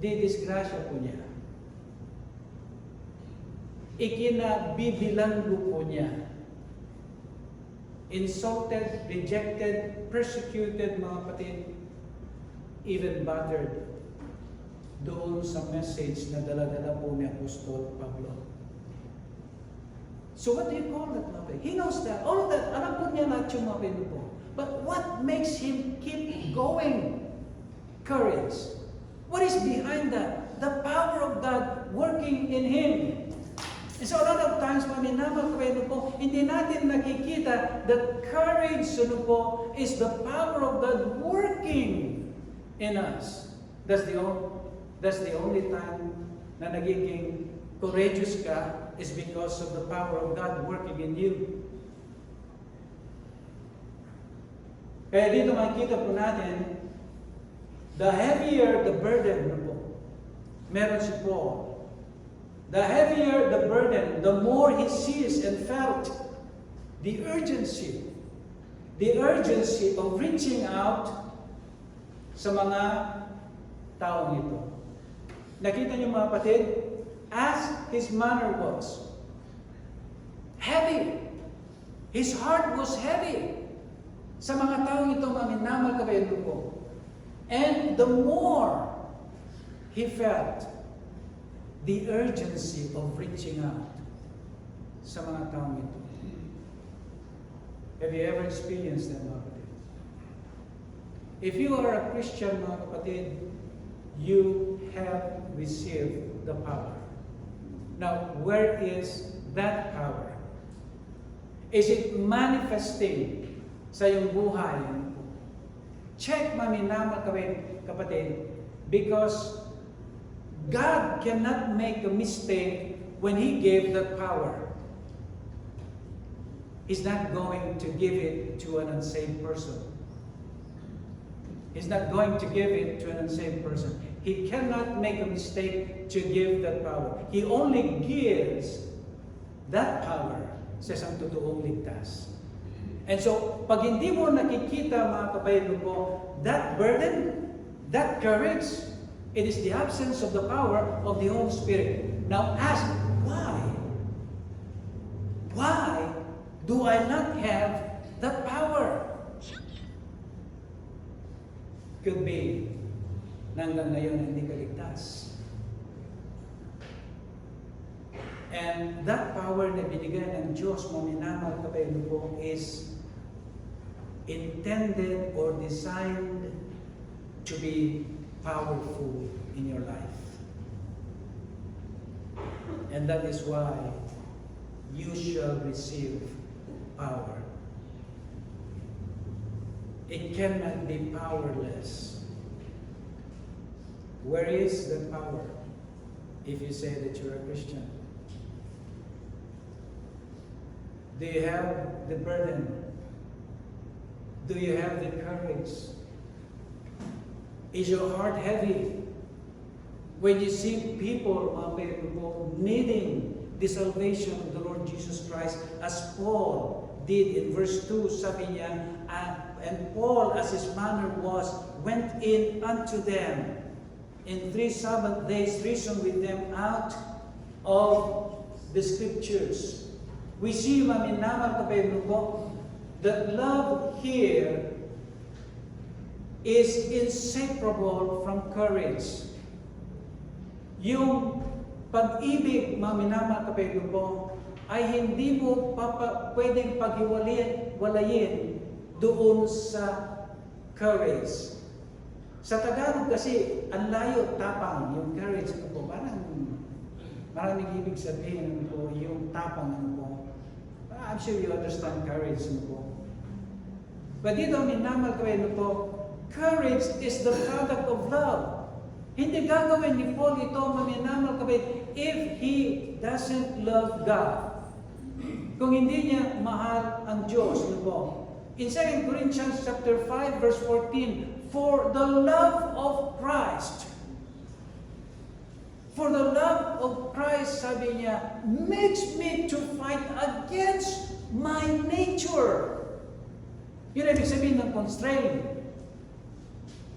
Speaker 1: didisgrasya po niya. Ikinabibilanggo po niya. Insulted, rejected, persecuted, mga kapatid, even battered doon sa message na dala-dala po ni Apostol Pablo. So what do you call that, mga kapatid? He knows that. All of that, alam po niya lahat yung mga kapatid po. But what makes him keep going? Courage. What is behind that? The power of God working in him. And so a lot of times, maminamal kapatid po, hindi natin nakikita that courage po, is the power of God working in us. That's the only time na nagiging courageous ka is because of the power of God working in you. Kaya dito makikita po natin, the heavier the burden po, meron si Paul. The heavier the burden, the more he sees and felt the urgency of reaching out sa mga taong ito. Nakita niyo mga kapatid, as his manner was heavy, his heart was heavy sa mga taong ito, maminamal kapatid ko. And the more he felt the urgency of reaching out sa mga taong ito. Have you ever experienced that, mga kapatid? If you are a Christian, mga kapatid, you have received the power. Now, where is that power? Is it manifesting sa iyong buhay? Check, maminamal kapatid, because God cannot make a mistake when He gave that power. He's not going to give it to an unsaved person. He's not going to give it to an unsaved person. He cannot make a mistake to give that power. He only gives that power sa isang totoong ligtas. And so, pag hindi mo nakikita, mga kapatid po, that burden, that courage, it is the absence of the power of the Holy Spirit. Now ask, why? Why do I not have that power? Could be, hanggang ngayon hindi ka ligtas. And that power na binigay ng Diyos, maminamal kapatid po, is intended or designed to be powerful in your life. And that is why you shall receive power. It cannot be powerless. Where is the power if you say that you're a Christian? Do you have the burden? Do you have the courage? Is your heart heavy When you see people, mga kapatid po, needing the salvation of the Lord Jesus Christ, as Paul did in verse 2, sabi niya, and Paul, as his manner was, went in unto them in 3 Sabbath days, reasoned with them out of the Scriptures. We see, maminaman kapatid po, that love here is inseparable from courage. Yung pag-ibig, maminaman kapatid po, ay hindi mo pwedeng paghiwalayin doon sa courage. Sa Tagalog kasi, ang layo, tapang, yung courage po, parang maraming ibig sabihin po, yung tapang po. I'm sure you understand courage po. But dito, minamal kapatid po, courage is the product of love. Hindi gagawin ni Paul ito, maminamal kapatid, if he doesn't love God. Kung hindi niya mahal ang Diyos, po. In 2 Corinthians chapter 5, verse 14, for the love of Christ, sabi niya, makes me to fight against my nature. Yun ang ibig sabihin ng constraint.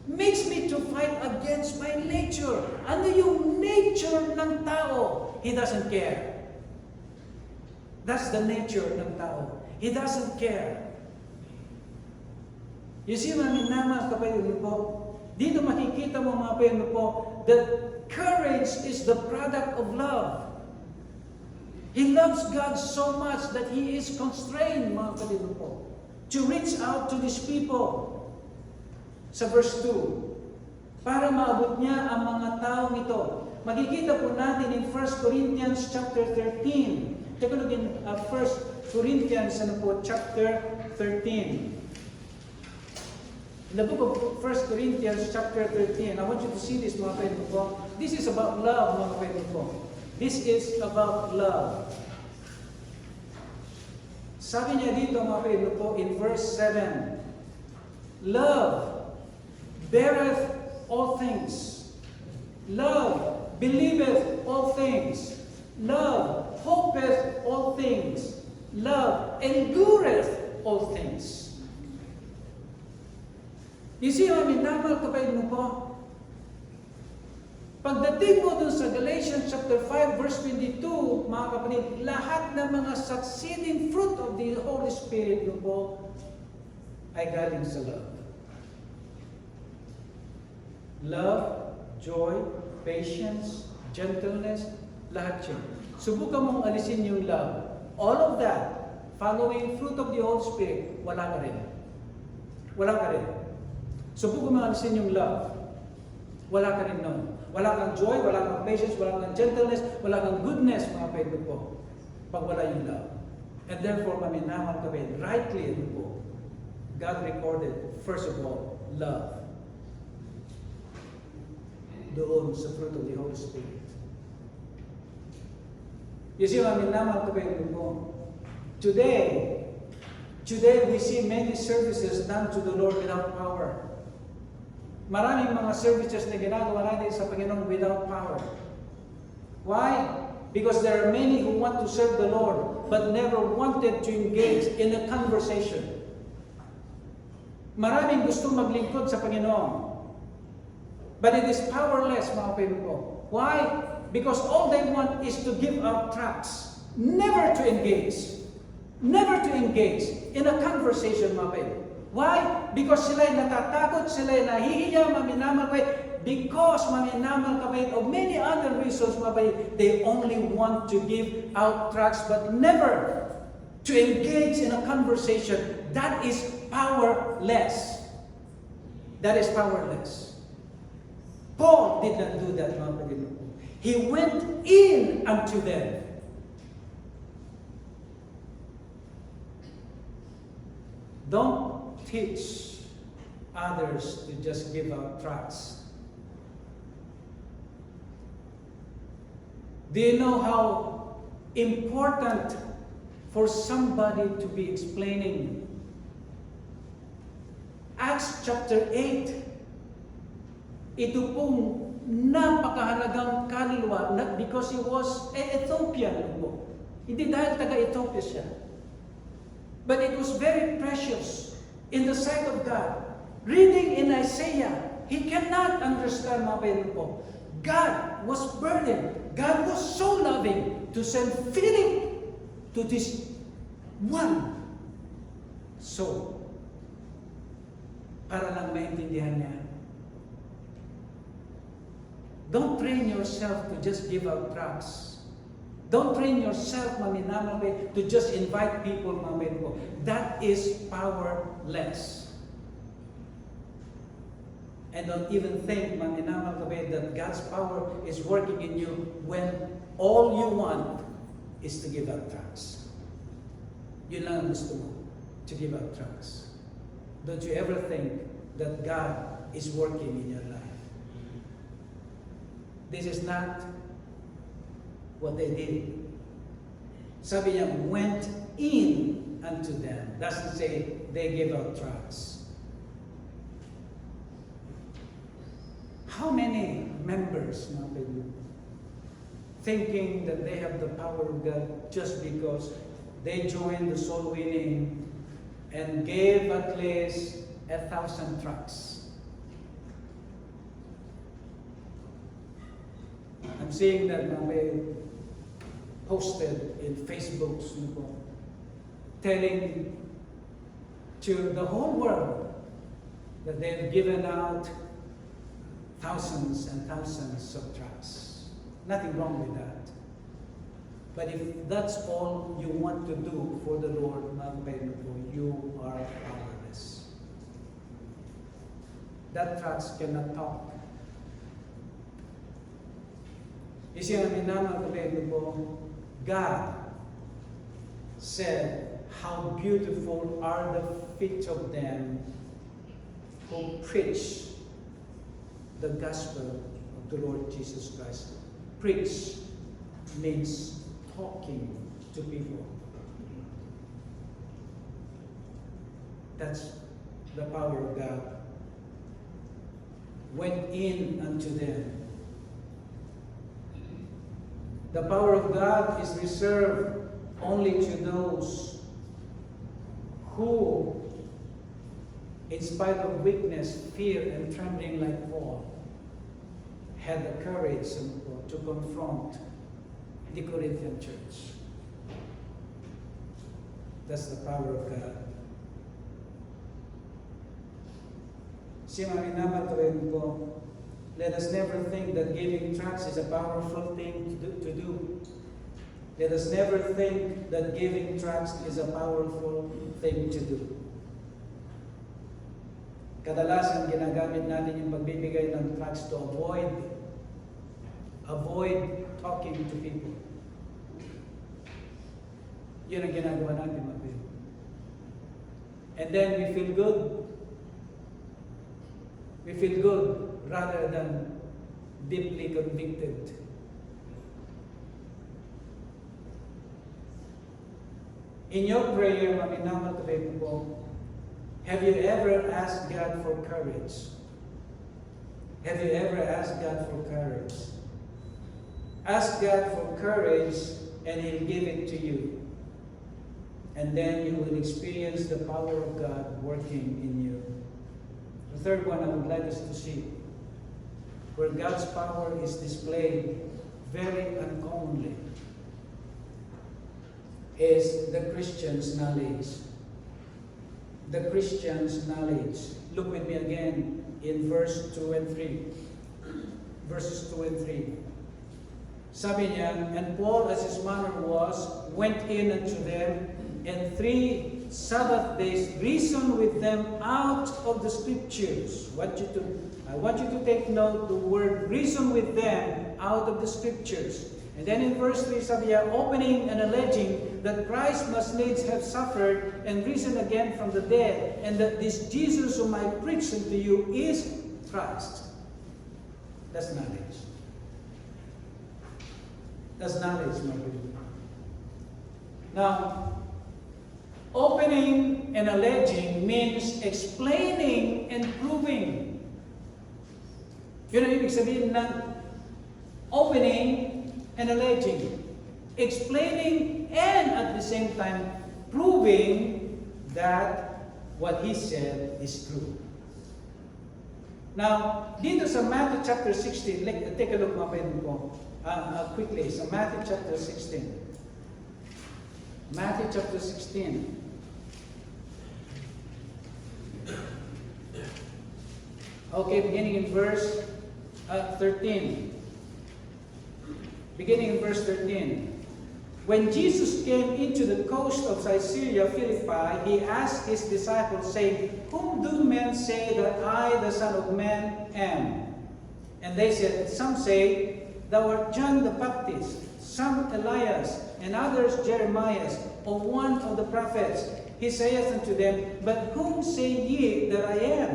Speaker 1: Makes me to fight against my nature. Ano yung nature ng tao? He doesn't care. That's the nature ng tao. He doesn't care. You see, mga kapatid po, dito makikita mo mga kapatid po, that courage is the product of love. He loves God so much that he is constrained, mga kapatid po, to reach out to these people. Sa verse 2, para maabot niya ang mga taong ito. Makikita po natin in 1 Corinthians chapter 13. Take a look in 1 Corinthians chapter 13. In the book of 1 Corinthians chapter 13, I want you to see this, mga kapatid po. This is about love, mga kapatid po. This is about love. Sabi niya dito, mga kapatid po, in verse 7, love beareth all things. Love believeth all things. Love hopeth all things. Love endureth all things. You see, minamahal kapatid mo po, pagdating mo dun sa Galatians chapter 5 verse 22, mga kapatid, lahat ng mga succeeding fruit of the Holy Spirit mo po ay galing sa love. Love, joy, patience, gentleness, lahat yun. Subukan mong alisin yung love. All of that, following fruit of the Holy Spirit, wala ka rin. Wala ka rin. Subukan mong alisin yung love. Wala ka rin nun. Wala kang joy, wala kang patience, wala kang gentleness, wala kang goodness, mga kapatid po. Pag wala yung love. And therefore, maminaman kapatid, rightly po, God recorded, first of all, love. Doon sa fruit of the Holy Spirit. You see, maminaman kapatid po, today we see many services done to the Lord without power. Maraming mga services na ginagawa natin sa Panginoon without power. Why? Because there are many who want to serve the Lord but never wanted to engage in a conversation. Maraming gusto maglingkod sa Panginoon. But it is powerless, mga kapatid ko. Why? Because all they want is to give out tracts. Never to engage. Never to engage in a conversation, mga kapatid. Why? Because sila'y natatakot, sila'y nahihiya, maminamal kapatid. Because, maminamal kapatid, of many other reasons, mga kapatid, they only want to give out tracts but never to engage in a conversation. That is powerless. That is powerless. Paul did not do that, mga kapatid. He went in unto them. Don't teach others to just give out tracts. Do you know how important for somebody to be explaining? Acts chapter 8. ito pong napakahalagang kaluluwa because he was Ethiopian po. Hindi dahil taga-Ethiopia siya. But it was very precious in the sight of God. Reading in Isaiah, he cannot understand mga Panginoon po. God was burdened. God was so loving to send Philip to this one soul. Para lang maintindihan niya. Don't train yourself to just give out tracts. Don't train yourself, maminamay, to just invite people, mamay po. That is powerless. And don't even think, maminamay, that God's power is working in you when all you want is to give out tracts. Yun lang ang gusto mo, to give out tracts. Don't you ever think that God is working in your life. This is not what they did. Sabi niya, went in unto them. Doesn't say they gave out tracts. How many members, thinking that they have the power of God just because they joined the soul winning and gave at least 1,000 tracts. I'm seeing that may posted in Facebook, telling to the whole world that they've given out thousands and thousands of tracts. Nothing wrong with that. But if that's all you want to do for the Lord, you are powerless. That tracts cannot talk. You see, God said, how beautiful are the feet of them who preach the gospel of the Lord Jesus Christ. Preach means talking to people. That's the power of God. Went in unto them. The power of God is reserved only to those who, in spite of weakness, fear, and trembling like Paul, had the courage to confront the Corinthian church. That's the power of God. Let us never think that giving tracts is a powerful thing to do. Let us never think that giving tracts is a powerful thing to do. Kadalasan ginagamit natin yung pagbibigay ng tracts to avoid talking to people. Yun ang ginagawa natin, mga people. And then we feel good. We feel good rather than deeply convicted. In your prayer, have you ever asked God for courage? Have you ever asked God for courage? Ask God for courage and He'll give it to you. And then you will experience the power of God working in you. The third one I would like us to see, where God's power is displayed very uncommonly, is the Christian's knowledge. The Christian's knowledge. Look with me again in verse 2 and 3. Verses 2 and 3. Sabi niya, and Paul, as his manner was, went in unto them, and 3 Sabbath days reasoned with them out of the Scriptures. I want you to take note the word reason with them out of the Scriptures. And then in verse 3, sabi niya, opening and alleging that Christ must needs have suffered and risen again from the dead, and that this Jesus whom I preach unto you is Christ. That's knowledge. That's knowledge, my people. Now, opening and alleging means explaining and proving. Yun ang ibig sabihin ng opening and alleging. Explaining and at the same time proving that what he said is true. Now, dito sa Matthew chapter 16, take a look mga pwede po quickly sa Matthew chapter 16. Matthew chapter 16. Okay, beginning in verse 13. Beginning in verse 13. When Jesus came into the coast of Caesarea Philippi, he asked his disciples, saying, Whom do men say that I, the Son of Man, am? And they said, Some say, Thou art John the Baptist, some Elias, and others Jeremiah, or one of the prophets. He saith unto them, But whom say ye that I am?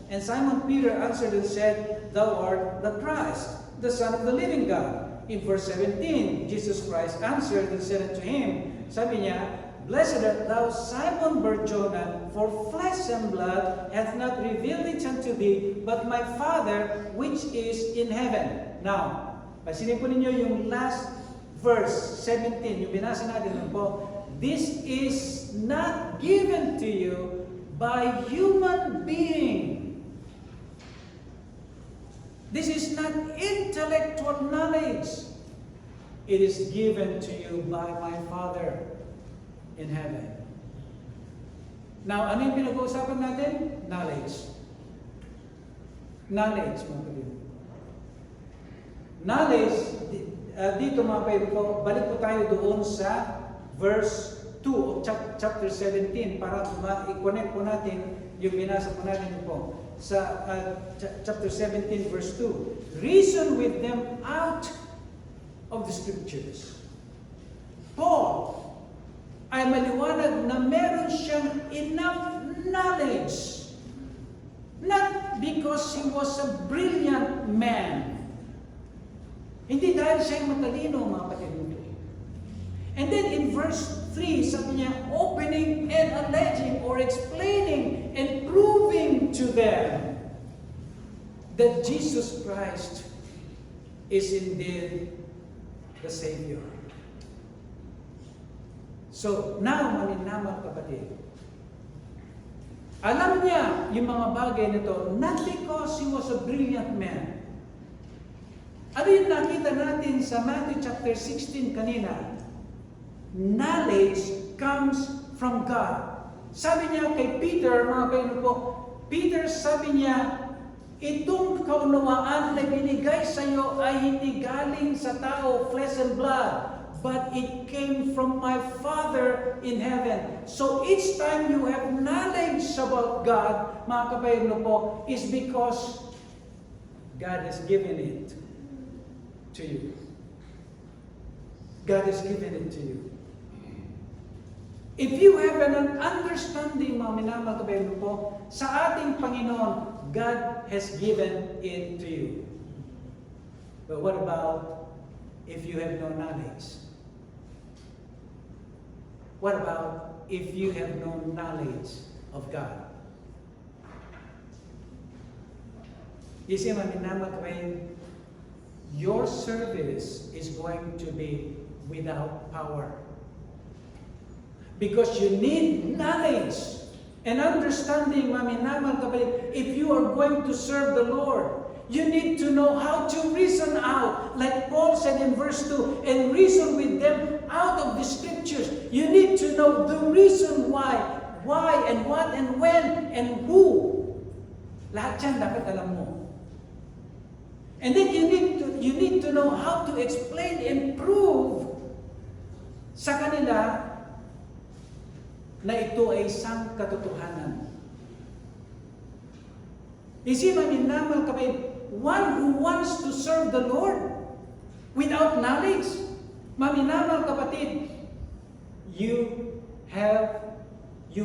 Speaker 1: And Simon Peter answered and said, Thou art the Christ, the Son of the living God. In verse 17, Jesus Christ answered and said unto him, sabi niya, Blessed art thou, Simon Bar-Jonah, for flesh and blood hath not revealed it unto thee, but my Father which is in heaven. Now, pasinin po ninyo yung last verse, 17, yung binasa natin po. This is not given to you by human being. This is not intellectual knowledge. It is given to you by my Father in heaven. Now, ano yung pinag-uusapan natin? Knowledge. Knowledge, mga kapatid. Knowledge, dito mga kapatid ko, balik po tayo doon sa verse 2 of chapter 17 para ma-connect po natin yung binasa po natin po. Sa chapter 17 verse 2, reason with them out of the scriptures. Paul ay maliwanag na meron siyang enough knowledge, not because he was a brilliant man. Hindi dahil siya matalino, mga kapatid. And then in verse 3, sabi niya, opening and alleging or explaining and proving to them that Jesus Christ is indeed the Savior. So, now, maninamang kapatid, alam niya yung mga bagay nito, not because he was a brilliant man. Ano yung nakita natin sa Matthew chapter 16 kanina? Knowledge comes from God. Sabi niya kay Peter, mga kaibigan po, Peter sabi niya, itong kaunawaan na binigay sa iyo ay hindi galing sa tao, flesh and blood, but it came from my Father in heaven. So each time you have knowledge about God, mga kaibigan po, is because God has given it to you. God has given it to you. If you have an understanding, mga minamahal kabayan po, sa ating Panginoon, God has given it to you. But what about if you have no knowledge? What about if you have no knowledge of God? You see, mga minamahal kabayan, your service is going to be without power. Because you need knowledge and understanding, maminamal kapatid. If you are going to serve the Lord, you need to know how to reason out. Like Paul said in verse 2, and reason with them out of the scriptures. You need to know the reason why and what and when and who. Lahat yan dapat alam mo. And then you need to know how to explain and prove sa kanila na ito ay isang katotohanan. Isip namin naman kapatid, one who wants to serve the Lord without knowledge, maminamal kapatid, you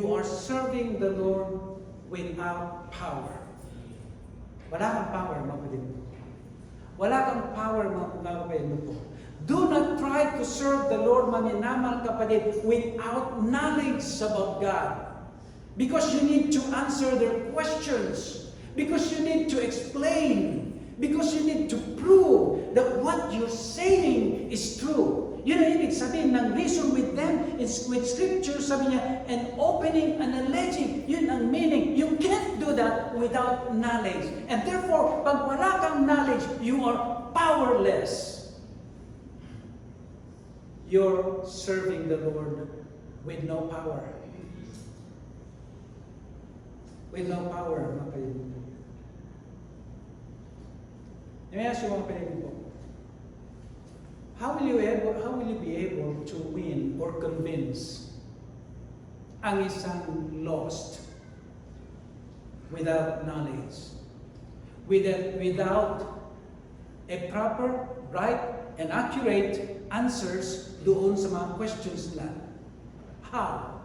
Speaker 1: are serving the Lord without power. Wala kang power, mga kapatid. Wala kang power, mga kapatid mo po. Do not try to serve the Lord, maminamal kapatid, without knowledge about God. Because you need to answer their questions. Because you need to explain Because you need to prove that what you're saying is true. Yun ang ibig sabihin ng reason with them, with scripture, sabi niya, and opening and alleging. Yun ang meaning. You can't do that without knowledge. And therefore, pag wala kang knowledge, you are powerless. You're serving the Lord with no power. With no power, mga kaibigan. Let me ask you mga kaibigan. How will you be able to win or convince ang isang lost without knowledge? Without a proper, right, and accurate answers doon sa mga questions nila? How?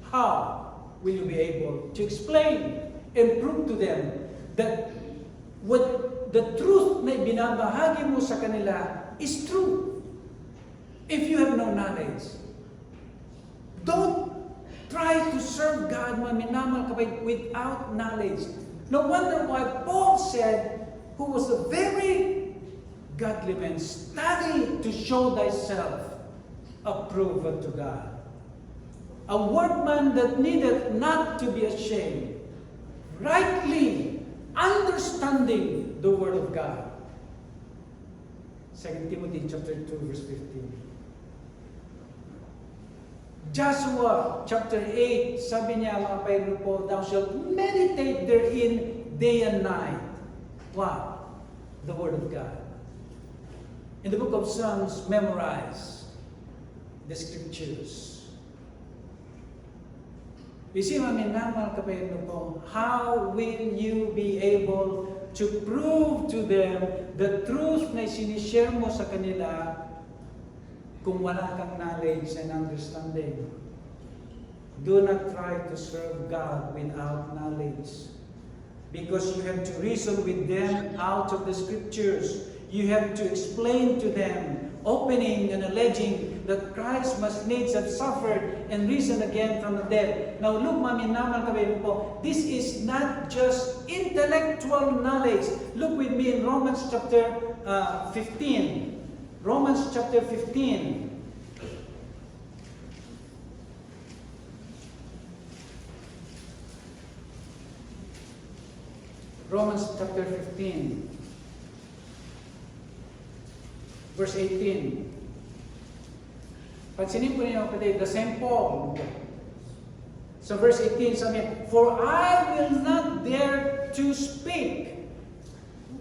Speaker 1: How will you be able to explain and prove to them that what the truth na binabahagi mo sa kanila is true? If you have no knowledge, don't try to serve God, maminamal kapay, without knowledge. No wonder why Paul said, who was a very godly man, study to show thyself approved unto God. A workman that needeth not to be ashamed, rightly understanding the word of God. 2 Timothy chapter 2, verse 15. Joshua chapter 8, sabi niya mga Panginoon po, thou shalt meditate therein day and night. What? The word of God. In the book of Psalms, memorize the scriptures. You see, maminamal kapayano po, how will you be able to prove to them the truth na sinishare mo sa kanila kung wala kang knowledge and understanding? Do not try to serve God without knowledge. Because you have to reason with them out of the scriptures. You have to explain to them, opening and alleging that Christ must needs have suffered and risen again from the dead. Now look, maminaman kabayan po, this is not just intellectual knowledge. Look with me in Romans chapter 15. Romans chapter 15. Romans chapter 15. Verse 18. Pansinin po niyo kapatid, the same Paul. So verse 18 sabi, for I will not dare to speak.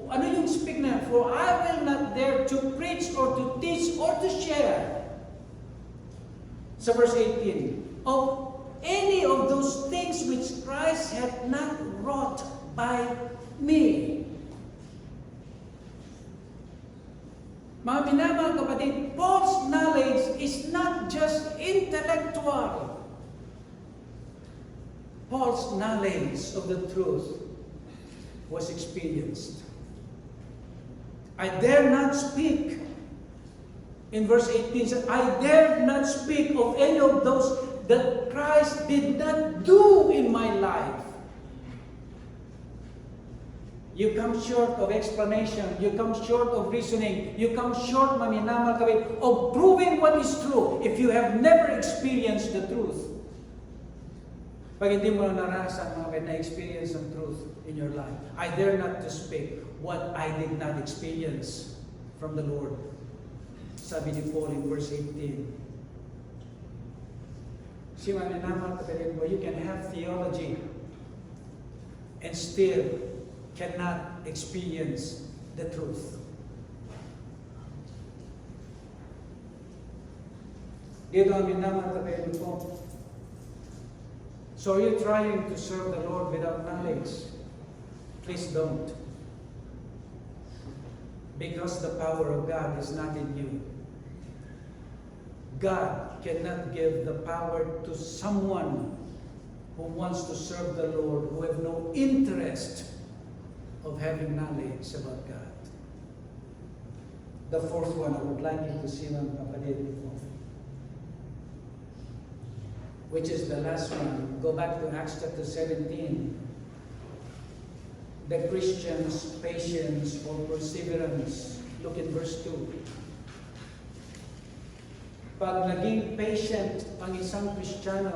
Speaker 1: Ano yung speak na? For I will not dare to preach or to teach or to share. So verse 18, of any of those things which Christ hath not wrought by me. Mga minamahal kapatid, Paul's knowledge is not just intellectual. Paul's knowledge of the truth was experienced. I dare not speak. In verse 18, I dare not speak of any of those that Christ did not do in my life. You come short of explanation. You come short of reasoning. You come short, maminamal kapit, of proving what is true if you have never experienced the truth. Pag hindi mo na narasan, mga kapit, na-experience ang truth in your life, I dare not to speak what I did not experience from the Lord. Sabi ni Paul in verse 18. See, maminamal kapit, you can have theology and still cannot experience the truth. Dito ang minamang kapatid ko. So are you trying to serve the Lord without knowledge? Please don't. Because the power of God is not in you. God cannot give the power to someone who wants to serve the Lord, who have no interest of having knowledge about God. The fourth one, I would like you to see mga kapatid ko, which is the last one. Go back to Acts chapter 17. the Christian's patience or perseverance. Look at verse 2. Pag naging patient ang isang Kristiyano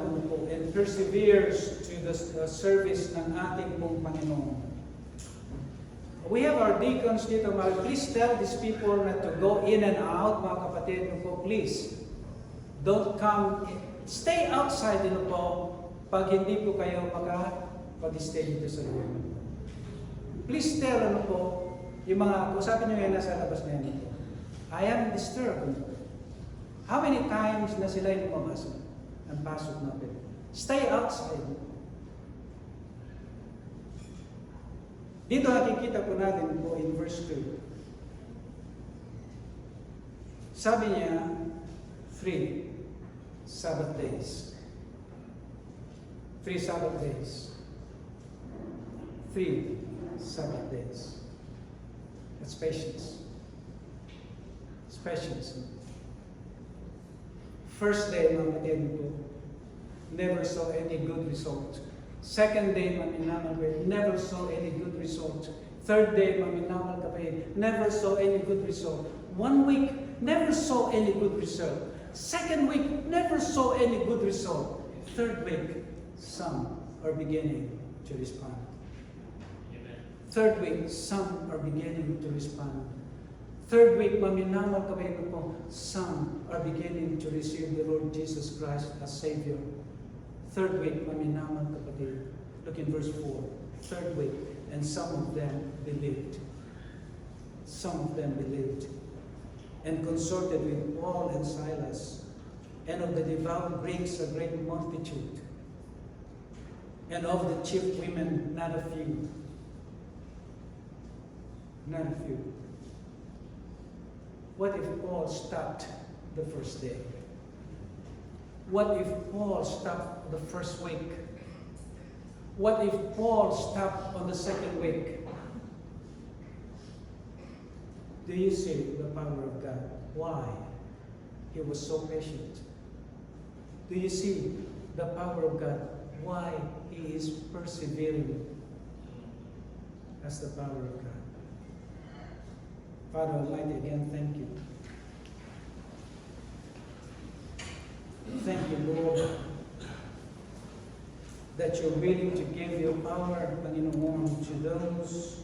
Speaker 1: and perseveres to the service ng ating pong Panginoon. We have our deacons dito. Please tell these people not to go in and out, mga kapatid po. Please, don't come. Stay outside po pag hindi po kayo mag-stay dito sa loob. Please tell po, yung mga, usapin nyo yan nasa labas na yan po. I am disturbed. How many times na sila yung lumabas ang pasok natin? Stay outside. Dito nakikita po natin po in verse 2. Sabi niya, 3 Sabbath days. 3 Sabbath days. 3 Sabbath days. That's patience. It's patience. First day, mga kapatid po, never saw any good result. Second day, maminamal kapatid, never saw any good result. Third day, maminamal kapatid, never saw any good result. 1 week, never saw any good result. Second week, never saw any good result. Third week, some are beginning to respond. Third week, some are beginning to respond. Third week, maminamal kapatid po, some are beginning to receive the Lord Jesus Christ as Savior. Third week, maminamal kapatid. Look in verse 4. Third week, and some of them believed. Some of them believed. And consorted with Paul and Silas, and of the devout Greeks a great multitude, and of the chief women not a few. Not a few. What if Paul stopped the first day? What if Paul stopped the first week? What if Paul stopped on the second week? Do you see the power of God? Why? He was so patient. Do you see the power of God? Why He is persevering? That's the power of God. Father Almighty, again, thank you. Thank you, Lord, that you're willing to give your power, Panginoon, to those